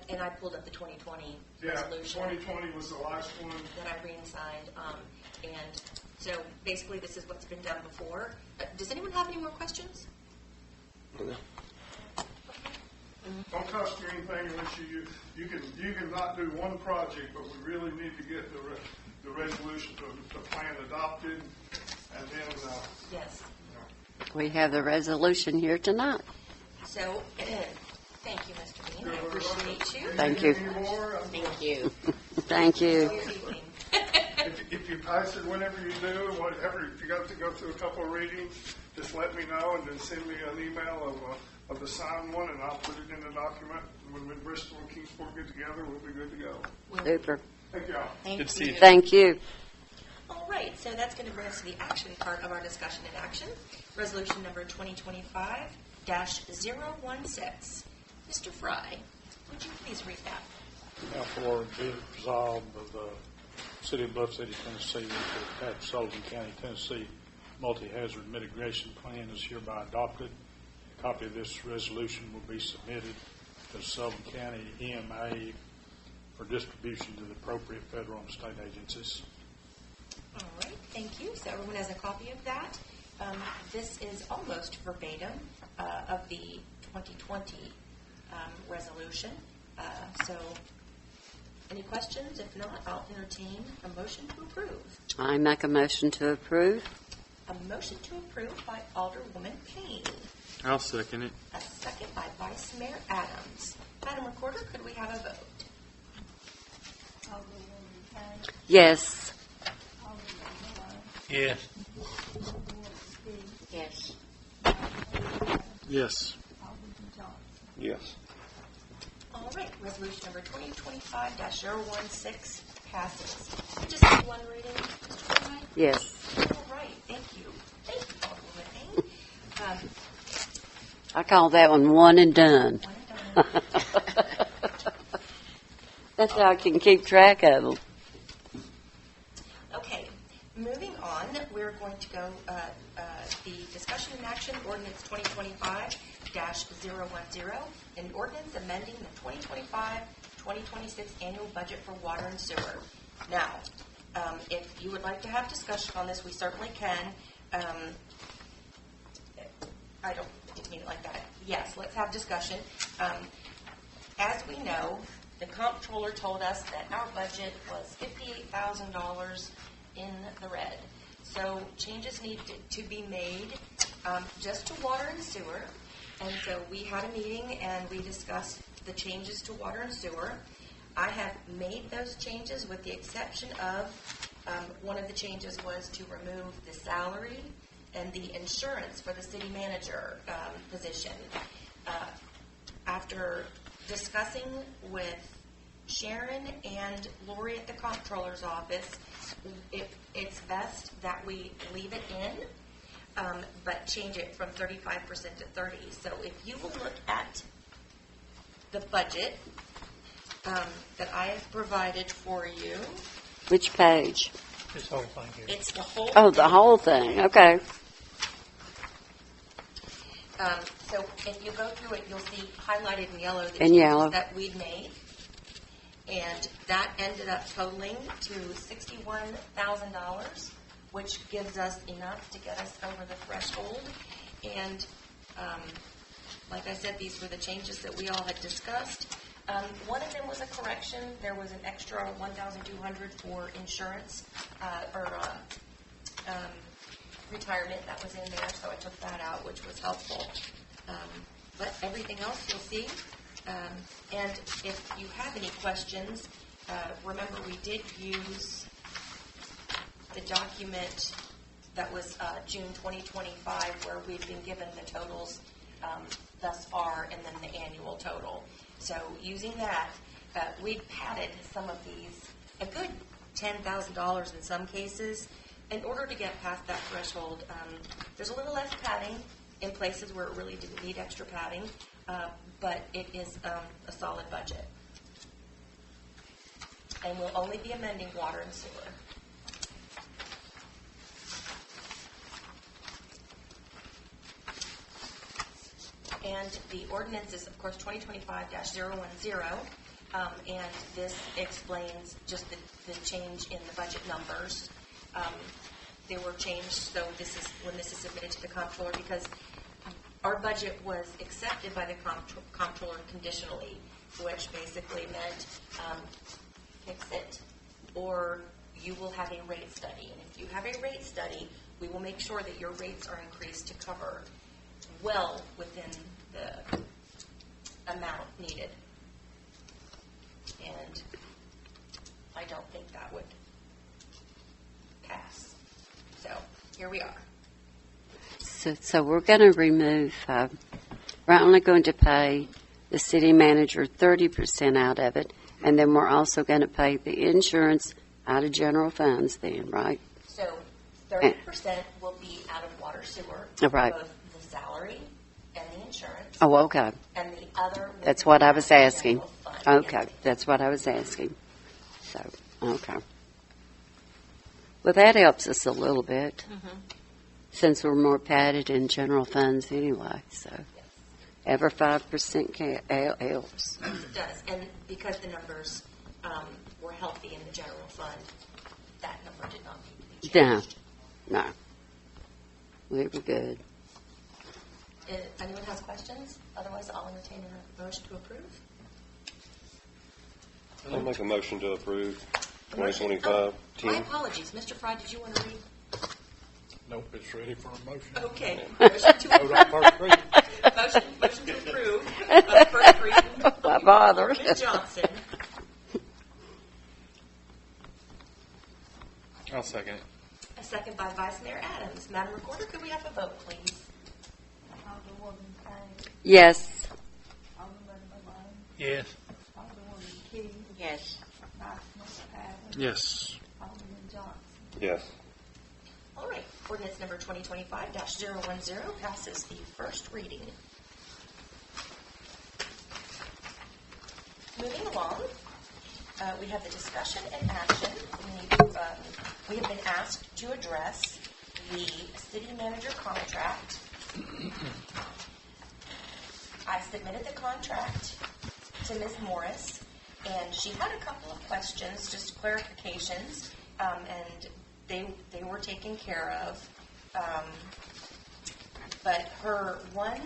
Speaker 1: And I pulled up the 2020
Speaker 8: Yeah,
Speaker 1: resolution
Speaker 8: 2020 was the last one.
Speaker 1: that Irene signed. And so basically this is what's been done before. Does anyone have any more questions?
Speaker 8: Don't cost you anything unless you can not do one project, but we really need to get the resolution to the plan adopted, and then
Speaker 1: Yes.
Speaker 2: We have the resolution here tonight.
Speaker 1: So, thank you, Mr. Bean. I appreciate you.
Speaker 2: Thank you.
Speaker 8: Any more?
Speaker 1: Thank you.
Speaker 2: Thank you.
Speaker 1: Good evening.
Speaker 8: If you pass it whenever you do, whatever, if you got to go through a couple of readings, just let me know and then send me an email of the signed one, and I'll put it in the document. When Bristol and Kingsport get together, we'll be good to go.
Speaker 2: Super.
Speaker 8: Thank y'all.
Speaker 1: Thank
Speaker 5: Good to see you.
Speaker 2: Thank you.
Speaker 1: All right, so that's going to bring us to the action part of our discussion and action. Resolution number 2025-016. Mr. Fry, would you please read that?
Speaker 3: Now for be it resolved of the City of Bluff City, Tennessee, that the Taft Sullivan County, Tennessee multi-hazard mitigation plan is hereby adopted. A copy of this resolution will be submitted to the Sullivan County EMA for distribution to the appropriate federal and state agencies.
Speaker 1: All right, thank you. So everyone has a copy of that. This is almost verbatim of the 2020 resolution. So any questions? If not, I'll entertain a motion to approve.
Speaker 2: I make a motion to approve.
Speaker 1: A motion to approve by Alderwoman Payne.
Speaker 9: I'll second it.
Speaker 1: A second by Vice Mayor Adams. Madam Recorder, could we have a vote?
Speaker 2: Yes.
Speaker 7: Yes.
Speaker 4: Yes.
Speaker 9: Yes.
Speaker 6: Yes.
Speaker 1: All right, resolution number 2025-016 passes. We just need one reading, Mr. Conrad?
Speaker 2: Yes.
Speaker 1: All right, thank you. Thank you, Alderwoman Payne.
Speaker 2: I call that one and done.
Speaker 1: One and done.
Speaker 2: That's how I can keep track of them.
Speaker 1: Okay, moving on, we're going to go, the discussion and action ordinance 2025-010, an ordinance amending the 2025-2026 annual budget for water and sewer. Now, if you would like to have discussion on this, we certainly can. I didn't mean it like that. Yes, let's have discussion. As we know, the comptroller told us that our budget was $58,000 in the red. So changes need to be made just to water and sewer. And so we had a meeting and we discussed the changes to water and sewer. I have made those changes with the exception of one of the changes was to remove the salary and the insurance for the city manager position. After discussing with Sharon and Lori at the comptroller's office, it's best that we leave it in, but change it from 35% to 30%. So if you will look at the budget that I have provided for you,
Speaker 2: Which page?
Speaker 7: This whole thing here.
Speaker 1: it's the whole.
Speaker 2: Oh, the whole thing. Okay.
Speaker 1: So if you go through it, you'll see highlighted in yellow the
Speaker 2: In
Speaker 1: changes
Speaker 2: yellow.
Speaker 1: that we'd made. And that ended up totaling to $61,000, which gives us enough to get us over the threshold. And like I said, these were the changes that we all had discussed. One of them was a correction. There was an extra $1,200 for insurance retirement that was in there, so I took that out, which was helpful. But everything else you'll see. And if you have any questions, remember we did use the document that was June 2025 where we've been given the totals thus far and then the annual total. So using that, we've padded some of these, a good $10,000 in some cases. In order to get past that threshold, there's a little less padding in places where it really didn't need extra padding, but it is a solid budget. And we'll only be amending water and sewer. And the ordinance is, of course, 2025-010, and this explains just the change in the budget numbers. They were changed, so this is when this is submitted to the comptroller, because our budget was accepted by the comptroller conditionally, which basically meant fix it, or you will have a rate study. And if you have a rate study, we will make sure that your rates are increased to cover well within the amount needed. And I don't think that would pass. So here we are.
Speaker 2: So we're going to remove, we're only going to pay the city manager 30% out of it, and then we're also going to pay the insurance out of general funds then, right?
Speaker 1: So 30% will be out of water sewer,
Speaker 2: Right.
Speaker 1: both the salary and the insurance,
Speaker 2: Oh, okay.
Speaker 1: and the other will
Speaker 2: That's
Speaker 1: be
Speaker 2: what I
Speaker 1: out
Speaker 2: was
Speaker 1: of the
Speaker 2: asking.
Speaker 1: general fund.
Speaker 2: Okay, that's what I was asking. So, okay. Well, that helps us a little bit, since we're more padded in general funds anyway, so every 5% helps.
Speaker 1: It does, and because the numbers were healthy in the general fund, that number did not need to be
Speaker 2: No,
Speaker 1: changed.
Speaker 2: no. We were good.
Speaker 1: If anyone has questions, otherwise I'll entertain a motion to approve.
Speaker 6: I'll make a motion to approve
Speaker 1: My
Speaker 6: 2025-10.
Speaker 1: apologies, Mr. Fry, did you want to read?
Speaker 3: Nope, it's ready for a motion.
Speaker 1: Okay. Motion to
Speaker 3: Vote on first reading.
Speaker 1: motion to approve first reading.
Speaker 2: Why bother?
Speaker 1: Alderman Johnson.
Speaker 9: I'll second it.
Speaker 1: A second by Vice Mayor Adams. Madam Recorder, could we have a vote, please?
Speaker 10: Alderwoman Payne,
Speaker 2: Yes.
Speaker 10: Alderman Malone,
Speaker 7: Yes.
Speaker 10: Alderwoman Key,
Speaker 4: Yes.
Speaker 10: Vice Mayor Adams,
Speaker 9: Yes.
Speaker 10: Alderman Johnson.
Speaker 6: Yes.
Speaker 1: All right. Ordinance number 2025-010 passes the first reading. Moving along, we have the discussion and action. We have been asked to address the city manager contract. I submitted the contract to Ms. Morris, and she had a couple of questions, just clarifications, and they were taken care of. But her one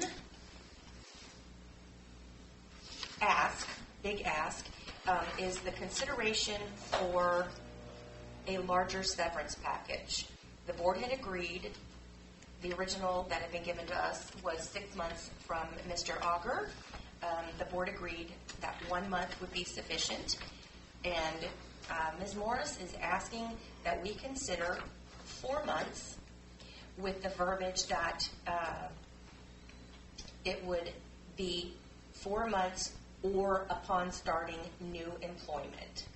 Speaker 1: big ask, is the consideration for a larger severance package. The board had agreed. The original that had been given to us was 6 months from Mr. Auger. The board agreed that 1 month would be sufficient. And Ms. Morris is asking that we consider 4 months with the verbiage that it would be 4 months or upon starting new employment.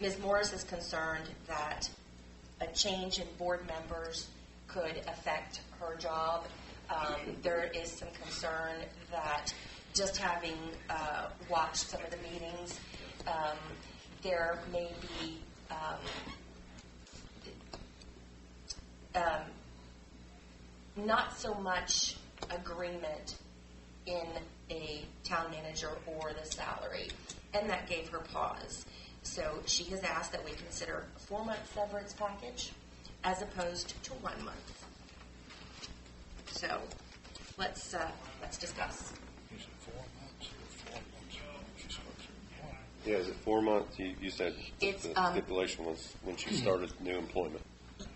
Speaker 1: Ms. Morris is concerned that a change in board members could affect her job. There is some concern that just having watched some of the meetings, there may be not so much agreement in a town manager or the salary, and that gave her pause. So she has asked that we consider a 4-month severance package as opposed to 1 month. So let's discuss.
Speaker 3: Is it 4 months or 4 months? She's supposed to apply.
Speaker 6: Yeah, is it 4 months? You said
Speaker 1: It's,
Speaker 6: the stipulation was when she started new employment.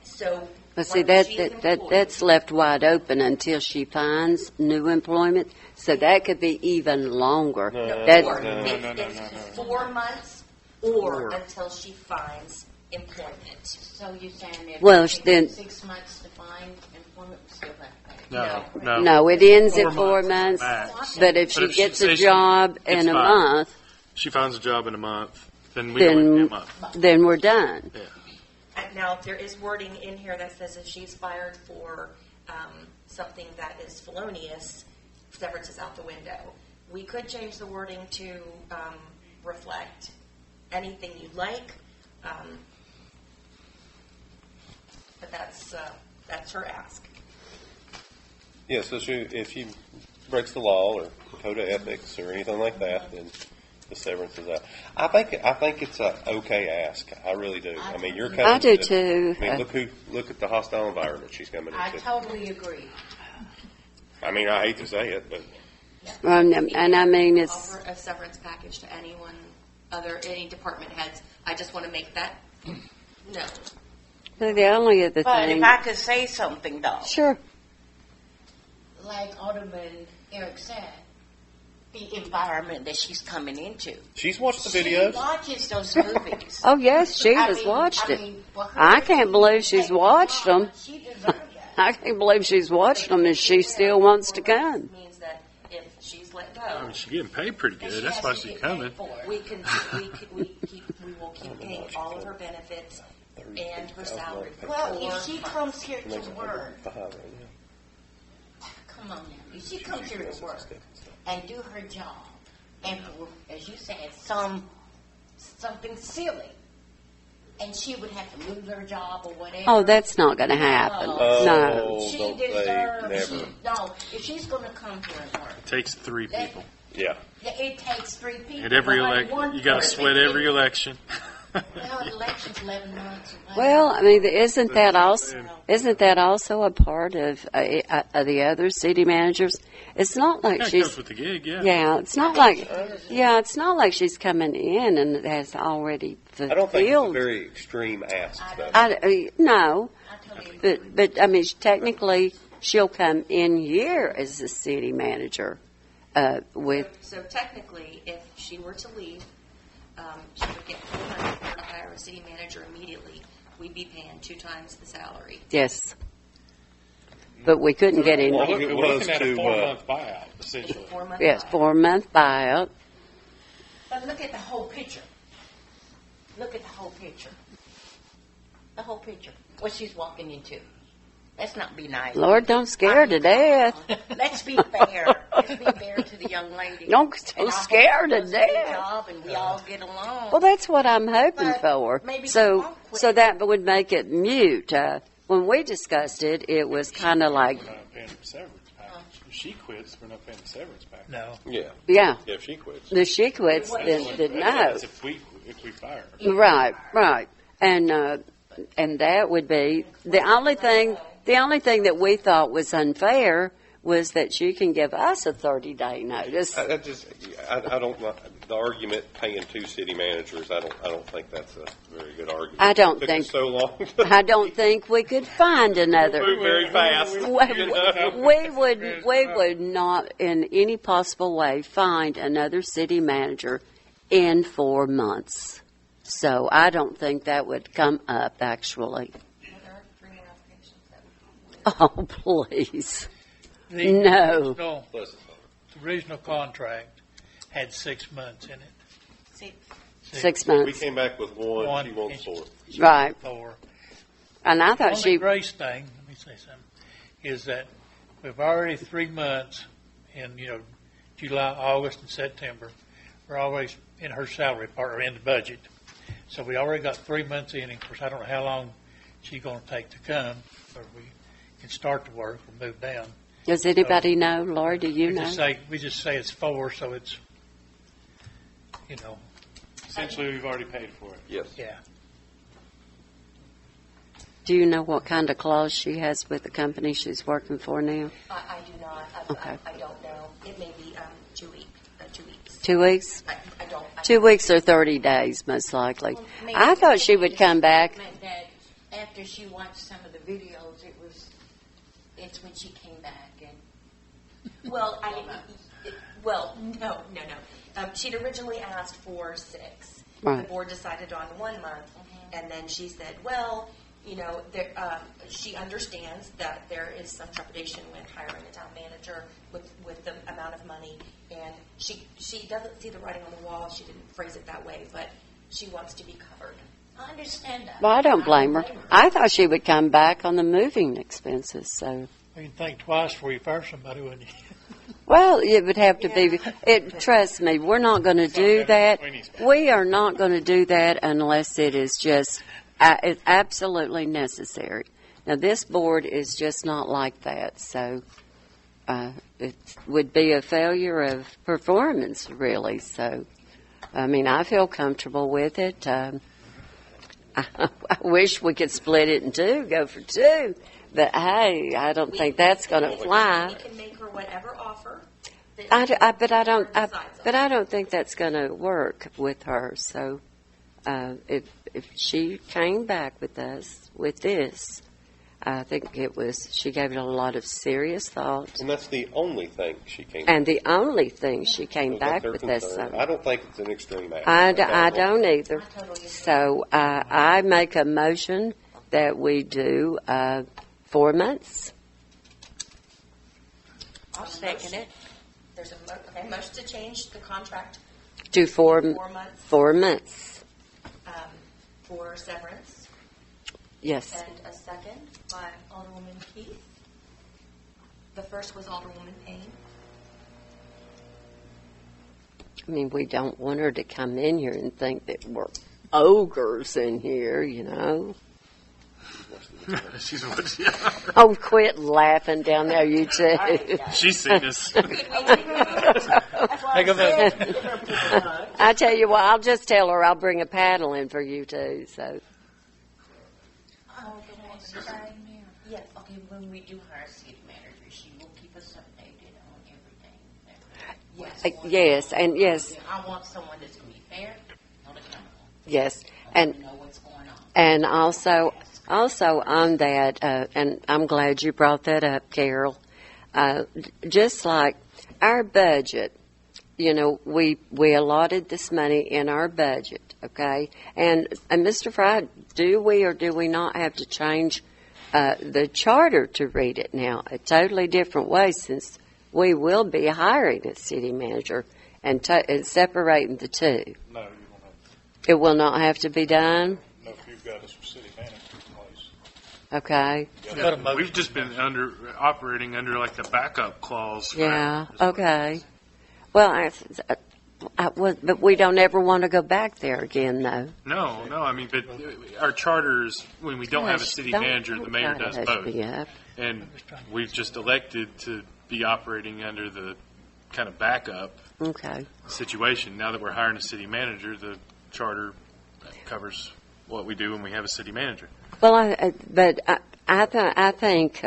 Speaker 1: So
Speaker 2: But see,
Speaker 1: once she is employed-
Speaker 2: that's left wide open until she finds new employment, so that could be even longer.
Speaker 6: No,
Speaker 2: That-
Speaker 1: Or
Speaker 6: no,
Speaker 1: it's 4 months or until she finds employment.
Speaker 4: So you're saying if
Speaker 2: Well,
Speaker 4: it takes
Speaker 2: then-
Speaker 4: 6 months to find employment, we still have to pay?
Speaker 9: No.
Speaker 2: No, it ends
Speaker 9: 4
Speaker 2: at 4
Speaker 9: months,
Speaker 2: months,
Speaker 9: max.
Speaker 2: but if
Speaker 9: But
Speaker 2: she
Speaker 9: if she
Speaker 2: gets
Speaker 9: say
Speaker 2: a
Speaker 9: she
Speaker 2: job
Speaker 9: gets
Speaker 2: in a
Speaker 9: 5.
Speaker 2: month,
Speaker 9: She finds a job in a month, then we only pay a month.
Speaker 2: then we're done.
Speaker 9: Yeah.
Speaker 1: And now, there is wording in here that says if she's fired for something that is felonious, severance is out the window. We could change the wording to reflect anything you'd like, but that's her ask.
Speaker 6: Yeah, so if she breaks the law or code of ethics or anything like that, then the severance is out. I think it's a okay ask. I really do. I mean, you're coming.
Speaker 2: I do too.
Speaker 6: I mean, look at the hostile environment she's coming
Speaker 4: I
Speaker 6: into.
Speaker 4: totally agree.
Speaker 6: I mean, I hate to say it, but
Speaker 2: And I mean, it's,
Speaker 1: Offer a severance package to any department heads. I just want to make that known.
Speaker 2: the only other
Speaker 4: But
Speaker 2: thing.
Speaker 4: if I could say something, though,
Speaker 2: Sure.
Speaker 4: like Alderman Eric said, the environment that she's coming into.
Speaker 6: she's watched the
Speaker 4: She
Speaker 6: videos.
Speaker 4: watches those movies.
Speaker 2: Oh, yes, she has watched it. I can't believe she's watched them.
Speaker 4: She deserves that.
Speaker 2: I can't believe she's watched them and she still wants to come.
Speaker 1: Means that if she's let
Speaker 9: I
Speaker 1: go,
Speaker 9: mean, she's getting paid pretty
Speaker 4: And
Speaker 9: good.
Speaker 4: she
Speaker 9: That's
Speaker 4: has
Speaker 9: why
Speaker 4: to
Speaker 9: she's
Speaker 4: get
Speaker 9: coming.
Speaker 4: paid for it.
Speaker 1: we will keep paying all of her benefits and her salary.
Speaker 4: Well,
Speaker 1: for
Speaker 4: if she
Speaker 1: months.
Speaker 4: comes here to work,
Speaker 6: 105 right now.
Speaker 4: come on now, if she comes here to work and do her job, and for, as you said, something silly, and she would have to lose her job or whatever.
Speaker 2: Oh, that's not going to happen.
Speaker 6: Oh,
Speaker 2: No.
Speaker 4: She
Speaker 6: don't say
Speaker 4: deserves.
Speaker 6: never.
Speaker 4: No, if she's going to come here and work,
Speaker 9: It takes 3 people.
Speaker 6: Yeah.
Speaker 4: it takes 3 people.
Speaker 9: At every
Speaker 4: But like
Speaker 9: election,
Speaker 4: one
Speaker 9: you got to
Speaker 4: person
Speaker 9: sweat every
Speaker 4: can-
Speaker 9: election.
Speaker 4: Well, election's 11 months away.
Speaker 2: Well, I mean, isn't that also a part of the other city managers? It's not like
Speaker 3: Yeah, it
Speaker 2: she's.
Speaker 3: goes with the gig, yeah.
Speaker 2: Yeah, it's not like. Yeah, it's not like she's coming in and has already fulfilled.
Speaker 6: I don't think it's a very extreme ask, though.
Speaker 2: No,
Speaker 4: I totally agree.
Speaker 2: but I mean, technically, she'll come in here as the city manager with.
Speaker 1: So technically, if she were to leave, she would get $400 to hire a city manager immediately. We'd be paying 2 times the salary.
Speaker 2: Yes. But we couldn't get any.
Speaker 6: Well,
Speaker 3: We're
Speaker 6: it was
Speaker 3: looking at a
Speaker 6: to,
Speaker 3: 4-month buyout, essentially.
Speaker 1: 4-month
Speaker 2: Yes,
Speaker 1: buyout.
Speaker 2: 4-month buyout.
Speaker 4: But look at the whole picture. Look at the whole picture. The whole picture. What she's walking into. Let's not be nice.
Speaker 2: Lord, don't scare her to death.
Speaker 4: Let's be fair. Let's be fair to the young lady.
Speaker 2: Don't
Speaker 4: And I
Speaker 2: scare her
Speaker 4: hope
Speaker 2: to
Speaker 4: she does a good
Speaker 2: death.
Speaker 4: job and we all get along.
Speaker 2: Well, that's what I'm hoping
Speaker 4: But
Speaker 2: for.
Speaker 4: maybe she
Speaker 2: So,
Speaker 4: won't quit.
Speaker 2: so that would make it mute. When we discussed it, it was kind of like,
Speaker 3: We're not paying the severance package. If she quits, we're not paying the severance package.
Speaker 7: No.
Speaker 6: Yeah.
Speaker 2: yeah,
Speaker 6: Yeah, if she quits.
Speaker 2: the she quits, then no.
Speaker 3: That's if we fire her.
Speaker 2: Right. And that would be the only thing. The only thing that we thought was unfair was that she can give us a 30-day notice.
Speaker 6: I don't the argument paying 2 city managers. I don't think that's a very good argument.
Speaker 2: I don't
Speaker 6: It took
Speaker 2: think-
Speaker 6: us so long.
Speaker 2: I don't think we could find another.
Speaker 6: Move very fast. you know?
Speaker 2: We would not in any possible way find another city manager in 4 months. So I don't think that would come up, actually.
Speaker 1: Well, there are 3 more applications that
Speaker 2: Oh, please.
Speaker 7: The
Speaker 2: No.
Speaker 7: the original contract had 6 months in it.
Speaker 4: See,
Speaker 2: 6
Speaker 6: We
Speaker 2: months.
Speaker 6: came back with one.
Speaker 7: One.
Speaker 6: She wants 4.
Speaker 2: Right.
Speaker 7: For
Speaker 2: And I
Speaker 7: the
Speaker 2: thought
Speaker 7: only
Speaker 2: she,
Speaker 7: grace thing, let me say something, is that we've already 3 months in, July, August, and September. We're always in her salary part, or in the budget. So we already got 3 months in. Of course, I don't know how long she's going to take to come, or we can start to work or move down.
Speaker 2: does anybody know? Laura, do you know?
Speaker 7: We just say it's 4, so it's,
Speaker 3: Essentially, we've already paid for it.
Speaker 6: Yes.
Speaker 7: yeah.
Speaker 2: Do you know what kind of clause she has with the company she's working for now?
Speaker 1: I do not.
Speaker 2: Okay.
Speaker 1: I don't know. It may be 2 weeks. 2 weeks.
Speaker 2: 2 weeks?
Speaker 1: I don't.
Speaker 2: 2 weeks or 30 days, most likely.
Speaker 4: well, maybe
Speaker 2: I thought she would come back.
Speaker 4: meant that after she watched some of the videos, it's when she came back and
Speaker 1: Well, no. She'd originally asked for 6.
Speaker 2: Right.
Speaker 1: The board decided on 1 month, and then she said, well, she understands that there is some trepidation when hiring a town manager with the amount of money, and she doesn't see the writing on the wall. She didn't phrase it that way, but she wants to be covered.
Speaker 4: I understand that.
Speaker 2: Well, I don't blame her. I thought she would come back on the moving expenses, so.
Speaker 7: You can think twice before you fire somebody, wouldn't you?
Speaker 2: Well, it would have to be. Trust me, we're not going to do that. We are not going to do that unless it is just it's absolutely necessary. Now, this board is just not like that, so it would be a failure of performance, really. So, I mean, I feel comfortable with it. I wish we could split it in 2, go for 2. But hey, I don't think that's going to fly.
Speaker 1: We can make her whatever offer.
Speaker 2: But I don't think that's going to work with her. So, if she came back with us with this, I think she gave it a lot of serious thought.
Speaker 6: And that's the only thing she came.
Speaker 2: And the only thing she came back
Speaker 6: they're
Speaker 2: with us.
Speaker 6: concerned. I don't think it's an extreme act.
Speaker 2: I don't either. So I make a motion that we do 4 months.
Speaker 1: I'll second it. There's a motion to change the contract
Speaker 2: To 4
Speaker 1: months
Speaker 2: 4 months.
Speaker 1: For severance,
Speaker 2: Yes.
Speaker 1: and a second by Alderwoman Keith. The first was Alderwoman Payne.
Speaker 2: I mean, we don't want her to come in here and think that we're ogres in here,
Speaker 9: She's what? Yeah.
Speaker 2: Oh, quit laughing down there, you two.
Speaker 9: She's seen us.
Speaker 10: That's why
Speaker 7: Take
Speaker 10: I
Speaker 7: a vote.
Speaker 10: said, get her put on.
Speaker 2: I tell you what, I'll just tell her I'll bring a paddle in for you two. So
Speaker 4: Oh, the one thing there. Yeah, okay, when we do hire a city manager, she will keep us updated on everything.
Speaker 2: yes, and yes,
Speaker 4: I want someone that's going to be fair, not accountable.
Speaker 2: yes,
Speaker 4: I
Speaker 2: and
Speaker 4: want to know what's going on.
Speaker 2: and also on that, and I'm glad you brought that up, Carol. Just like our budget, you know, we allotted this money in our budget, okay? And Mr. Fry, do we or do we not have to change the charter to read it now a totally different way, since we will be hiring a city manager and separating the two?
Speaker 3: No, you don't have
Speaker 2: It will not have to be done,
Speaker 3: to know if you've got a city manager in place.
Speaker 2: okay?
Speaker 7: Got a motion.
Speaker 9: We've just been operating under like the backup clause.
Speaker 2: Yeah, okay. Well, but we don't ever want to go back there again, though.
Speaker 9: No, I mean, but our charters, when we don't have a city
Speaker 2: Don't-
Speaker 9: manager, the mayor does
Speaker 2: hush
Speaker 9: both.
Speaker 2: me up.
Speaker 9: And we've just elected to be operating under the kind of backup
Speaker 2: Okay.
Speaker 9: situation. Now that we're hiring a city manager, the charter covers what we do when we have a city manager.
Speaker 2: Well, I think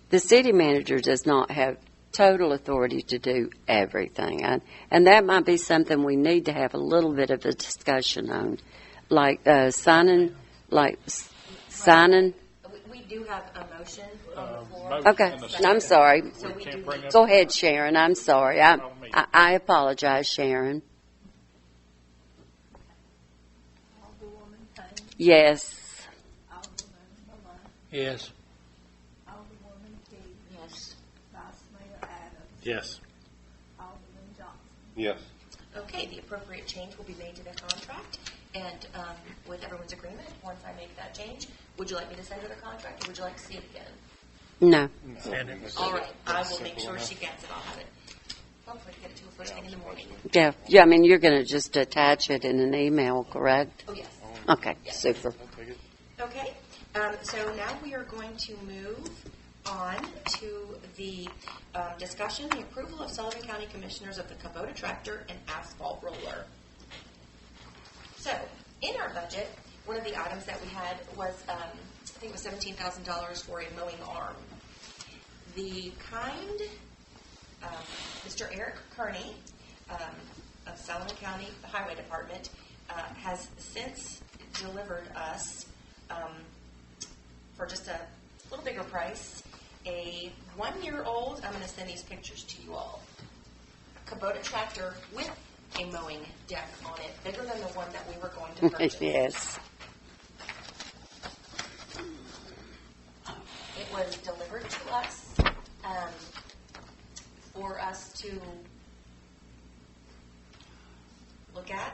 Speaker 2: the city manager does not have total authority to do everything, and that might be something we need to have a little bit of a discussion on, like signing.
Speaker 1: We do have a motion on the floor.
Speaker 3: motion.
Speaker 2: Okay,
Speaker 3: And the
Speaker 2: I'm sorry.
Speaker 1: So we do
Speaker 3: Can't bring
Speaker 1: need
Speaker 3: up-
Speaker 2: Go ahead, Sharon. I'm sorry. I apologize, Sharon.
Speaker 10: Alderwoman Payne,
Speaker 2: Yes.
Speaker 10: Alderman Malone,
Speaker 7: Yes.
Speaker 10: Alderwoman Key,
Speaker 4: Yes.
Speaker 10: Vice Mayor Adams,
Speaker 9: Yes.
Speaker 10: Alderman Johnson.
Speaker 6: Yes.
Speaker 1: Okay, the appropriate change will be made to the contract, and with everyone's agreement, once I make that change, would you like me to send her the contract, or would you like to see it again?
Speaker 2: No.
Speaker 7: And it was-
Speaker 1: All right, I will make sure she gets it. I'll have it. Hopefully, get it to her first thing in the morning.
Speaker 2: Yeah. I mean, you're going to just attach it in an email, correct?
Speaker 1: Oh, yes.
Speaker 2: Okay. Super.
Speaker 1: Okay, so now we are going to move on to the discussion, the approval of Sullivan County Commissioners of the Kubota tractor and asphalt roller. So, in our budget, one of the items that we had was, I think it was $17,000 for a mowing arm. The kind, Mr. Eric Kearney of Sullivan County Highway Department has since delivered us, for just a little bigger price, a 1-year-old, I'm going to send these pictures to you all, Kubota tractor with a mowing deck on it, bigger than the one that we were going to purchase.
Speaker 2: Yes.
Speaker 1: It was delivered to us for us to look at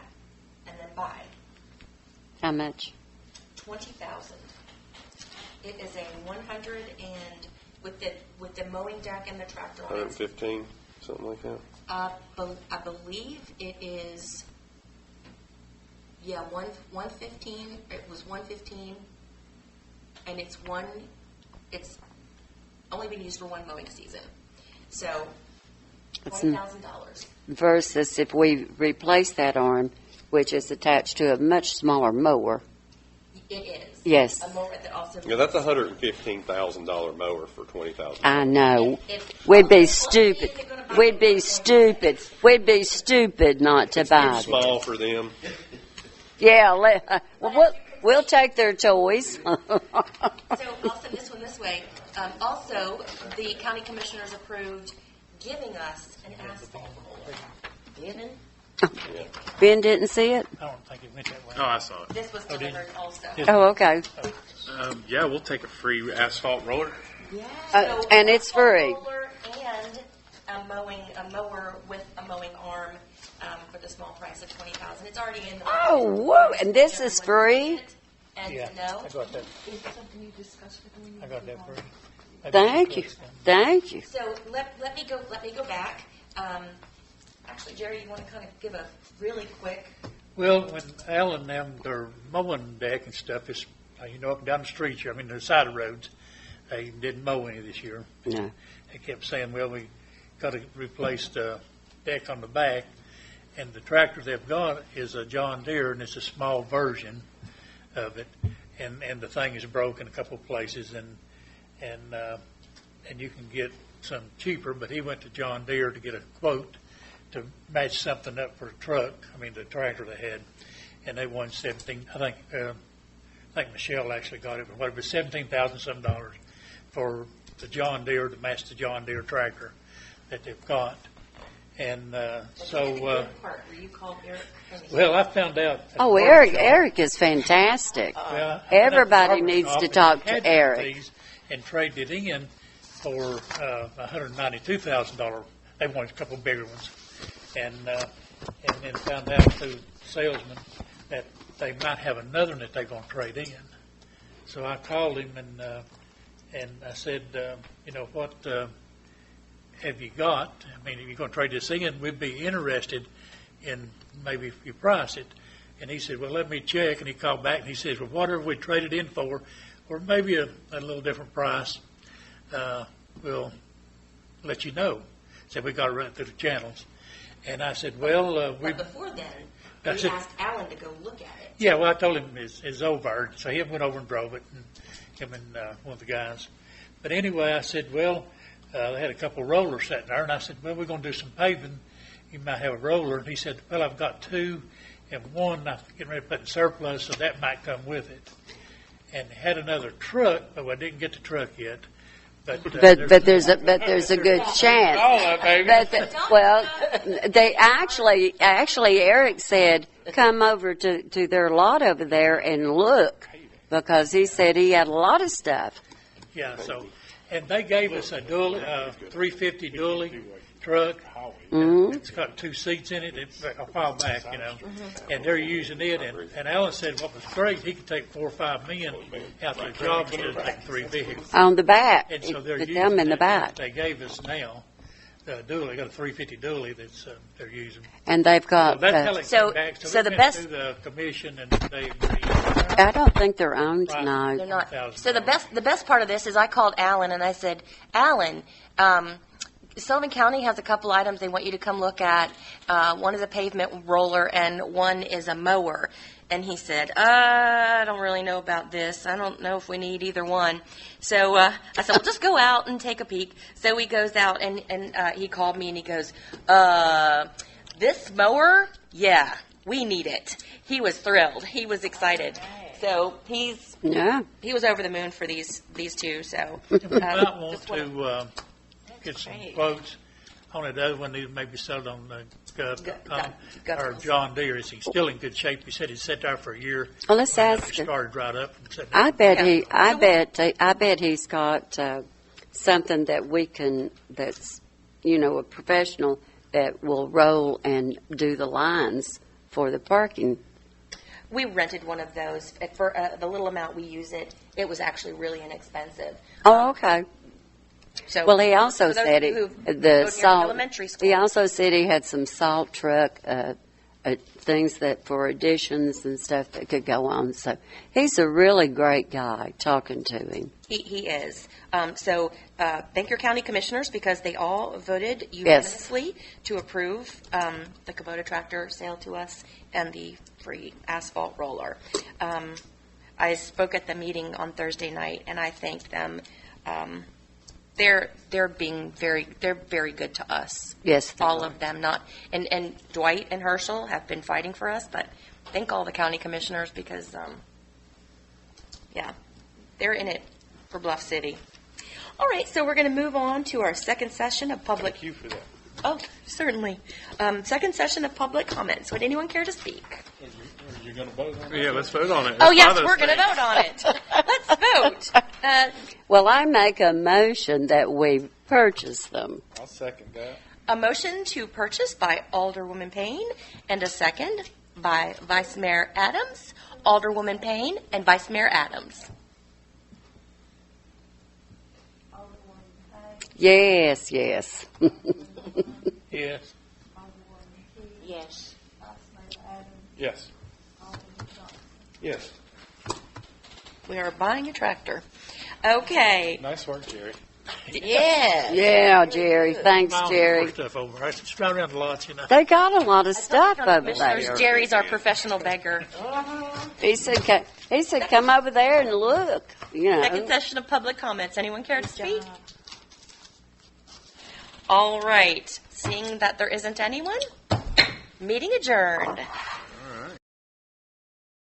Speaker 1: and then buy.
Speaker 2: How much?
Speaker 1: $20,000. It is a 100 and with the mowing deck and the tractor on it.
Speaker 6: 115, something like that.
Speaker 1: I believe it is. Yeah, 115. It was 115, and it's only been used for one mowing season. So $20,000.
Speaker 2: Versus if we replace that arm, which is attached to a much smaller mower.
Speaker 1: It is.
Speaker 2: Yes.
Speaker 1: A mower that also.
Speaker 6: Yeah, that's a $115,000 mower for $20,000.
Speaker 2: I know.
Speaker 1: If-
Speaker 2: We'd be
Speaker 1: Well,
Speaker 2: stupid.
Speaker 1: if you're gonna buy
Speaker 2: We'd be
Speaker 1: one,
Speaker 2: stupid. We'd be stupid not to buy
Speaker 6: Too
Speaker 2: it.
Speaker 6: small for them.
Speaker 2: Yeah. We'll take their toys.
Speaker 1: So I'll send this one this way. Also, the county commissioners approved giving us an asphalt roller. Given?
Speaker 2: Ben didn't see it?
Speaker 7: I don't think it went that way.
Speaker 9: Oh, I saw it.
Speaker 1: This was
Speaker 7: Oh, did you?
Speaker 1: delivered also.
Speaker 7: Yes.
Speaker 2: Oh, okay.
Speaker 9: Yeah, we'll take a free asphalt roller.
Speaker 1: Yeah.
Speaker 2: And it's free.
Speaker 1: Roller and a mower with a mowing arm for the small price of $20,000. It's already in the.
Speaker 2: Oh, whoa. And this is free?
Speaker 1: And
Speaker 7: Yeah,
Speaker 1: no.
Speaker 7: I got that.
Speaker 10: Is it something you discussed with them?
Speaker 7: I got that free.
Speaker 2: Thank you. Thank you.
Speaker 1: So let me go back. Actually, Jerry, you want to kind of give a really quick.
Speaker 7: Well, when Al and them, their mowing deck and stuff is, you know, up and down the streets here, I mean, the side of roads. They didn't mow any this year.
Speaker 2: No.
Speaker 7: They kept saying, well, we got to replace the deck on the back. And the tractor they've got is a John Deere, and it's a small version of it. And the thing is broken a couple of places, and you can get some cheaper. But he went to John Deere to get a quote to match something up for a truck. I mean, the tractor they had, and they won 17. I think Michelle actually got it for whatever, $17,000 some dollars for the John Deere to match the John Deere tractor that they've got. And so,
Speaker 1: Where you called Eric?
Speaker 7: well, I found out. at
Speaker 2: Oh,
Speaker 7: the
Speaker 2: Eric,
Speaker 7: workshop-
Speaker 2: Eric is fantastic.
Speaker 7: Well, I found out
Speaker 2: Everybody
Speaker 7: at the
Speaker 2: needs to
Speaker 7: workshop
Speaker 2: talk
Speaker 7: that he
Speaker 2: to
Speaker 7: had
Speaker 2: Eric.
Speaker 7: these and traded it in for $192,000. They wanted a couple bigger ones, and then found out through the salesman that they might have another one that they're going to trade in. So I called him and I said, you know, what have you got? I mean, if you're going to trade this in, we'd be interested in maybe if you price it. And he said, well, let me check. And he called back and he says, well, whatever we traded in for, or maybe a little different price, we'll let you know. Said we got to run it through the channels. And I said, well, we.
Speaker 1: But before then,
Speaker 7: I
Speaker 1: we
Speaker 7: said-
Speaker 1: asked Alan to go look at it.
Speaker 7: Yeah, well, I told him it's over. So he went over and drove it, and him and one of the guys. But anyway, I said, well, they had a couple of rollers sitting there, and I said, well, we're going to do some paving. You might have a roller. And he said, well, I've got two, and one I'm getting ready to put in surplus, so that might come with it. And had another truck, but I didn't get the truck yet. But
Speaker 2: There's a good chance. Well, they actually Eric said come over to their lot over there and look, because he said he had a lot of stuff.
Speaker 7: Yeah, so, and they gave us a dually, 350 dually truck.
Speaker 2: Mhm.
Speaker 7: It's got two seats in it. It's a while back, you know, and they're using it. And Alan said what was great, he could take 4 or 5 men out to a job instead of taking 3 vehicles.
Speaker 2: On the back,
Speaker 7: And so they're
Speaker 2: put
Speaker 7: using
Speaker 2: them in the
Speaker 7: that
Speaker 2: back,
Speaker 7: they gave us now. Dually, they got a 350 dually that's they're using.
Speaker 2: and they've
Speaker 7: So
Speaker 2: got.
Speaker 7: that's how it
Speaker 1: So-
Speaker 7: came back.
Speaker 1: so
Speaker 7: it
Speaker 1: the
Speaker 7: went
Speaker 1: best-
Speaker 7: through the commission, and they agreed.
Speaker 2: I don't think they're owned
Speaker 1: They're
Speaker 2: now.
Speaker 1: not.
Speaker 7: $1,000.
Speaker 1: So the best part of this is I called Alan and I said, Alan, Sullivan County has a couple items they want you to come look at. One is a pavement roller and one is a mower. And he said, I don't really know about this. I don't know if we need either one. So I said, well, just go out and take a peek. So he goes out and he called me and he goes, this mower, yeah, we need it. He was thrilled. He was excited. So
Speaker 2: Yeah.
Speaker 1: he was over the moon for these two. So
Speaker 7: We might want
Speaker 1: just wanna-
Speaker 7: to get some
Speaker 1: great.
Speaker 7: quotes on it. The other one needs maybe sold on
Speaker 1: Gut-
Speaker 7: or John Deere. Is he still in good shape? He said he'd sat there for a year.
Speaker 2: Well, let's ask
Speaker 7: He
Speaker 2: him.
Speaker 7: started right up. And said,
Speaker 2: I bet
Speaker 1: Yeah.
Speaker 2: I bet he's got something that we can. That's a professional that will roll and do the lines for the parking.
Speaker 1: we rented one of those for the little amount we use it. It was actually really inexpensive.
Speaker 2: Oh, okay.
Speaker 1: So
Speaker 2: Well, he also
Speaker 1: for those
Speaker 2: said
Speaker 1: of you
Speaker 2: it,
Speaker 1: who go
Speaker 2: the
Speaker 1: near
Speaker 2: salt.
Speaker 1: elementary school.
Speaker 2: He also said he had some salt truck things that for additions and stuff that could go on. So he's a really great guy. Talking to him.
Speaker 1: He is. So thank your county commissioners because they all voted unanimously to approve the Kubota tractor sale to us and the free asphalt roller. I spoke at the meeting on Thursday night and I thanked them. They're very good to us.
Speaker 2: Yes, they
Speaker 1: all
Speaker 2: are.
Speaker 1: of them. And Dwight and Herschel have been fighting for us, but thank all the county commissioners because they're in it for Bluff City. All right, so we're going to move on to our second session of public.
Speaker 9: Thank you for that.
Speaker 1: Oh, certainly. Second session of public comments. Would anyone care to speak?
Speaker 3: Are you going to vote on it?
Speaker 9: Yeah, let's vote on it.
Speaker 1: Oh,
Speaker 9: Let's
Speaker 1: yes,
Speaker 9: buy those
Speaker 1: we're going to
Speaker 9: things.
Speaker 1: vote on it. Let's vote.
Speaker 2: Well, I make a motion that we purchase them.
Speaker 9: I'll second that.
Speaker 1: A motion to purchase by Alderwoman Payne and a second by Vice Mayor Adams. Alderwoman Payne and Vice Mayor Adams.
Speaker 2: Yes.
Speaker 7: Yes.
Speaker 1: Yes.
Speaker 9: Yes. Yes.
Speaker 1: We are buying a tractor. Okay.
Speaker 9: Nice work, Jerry.
Speaker 1: Yeah.
Speaker 2: Yeah, Jerry. Thanks,
Speaker 7: Miles
Speaker 2: Jerry.
Speaker 7: more stuff over. It's right around the lot, you know.
Speaker 2: They got a lot of stuff over
Speaker 1: Commissioners,
Speaker 2: there.
Speaker 1: Jerry's our professional beggar.
Speaker 2: He said, come over there and look. You
Speaker 1: Second
Speaker 2: know.
Speaker 1: session of public comments. Anyone care to speak? All right. Seeing that there isn't anyone, meeting adjourned.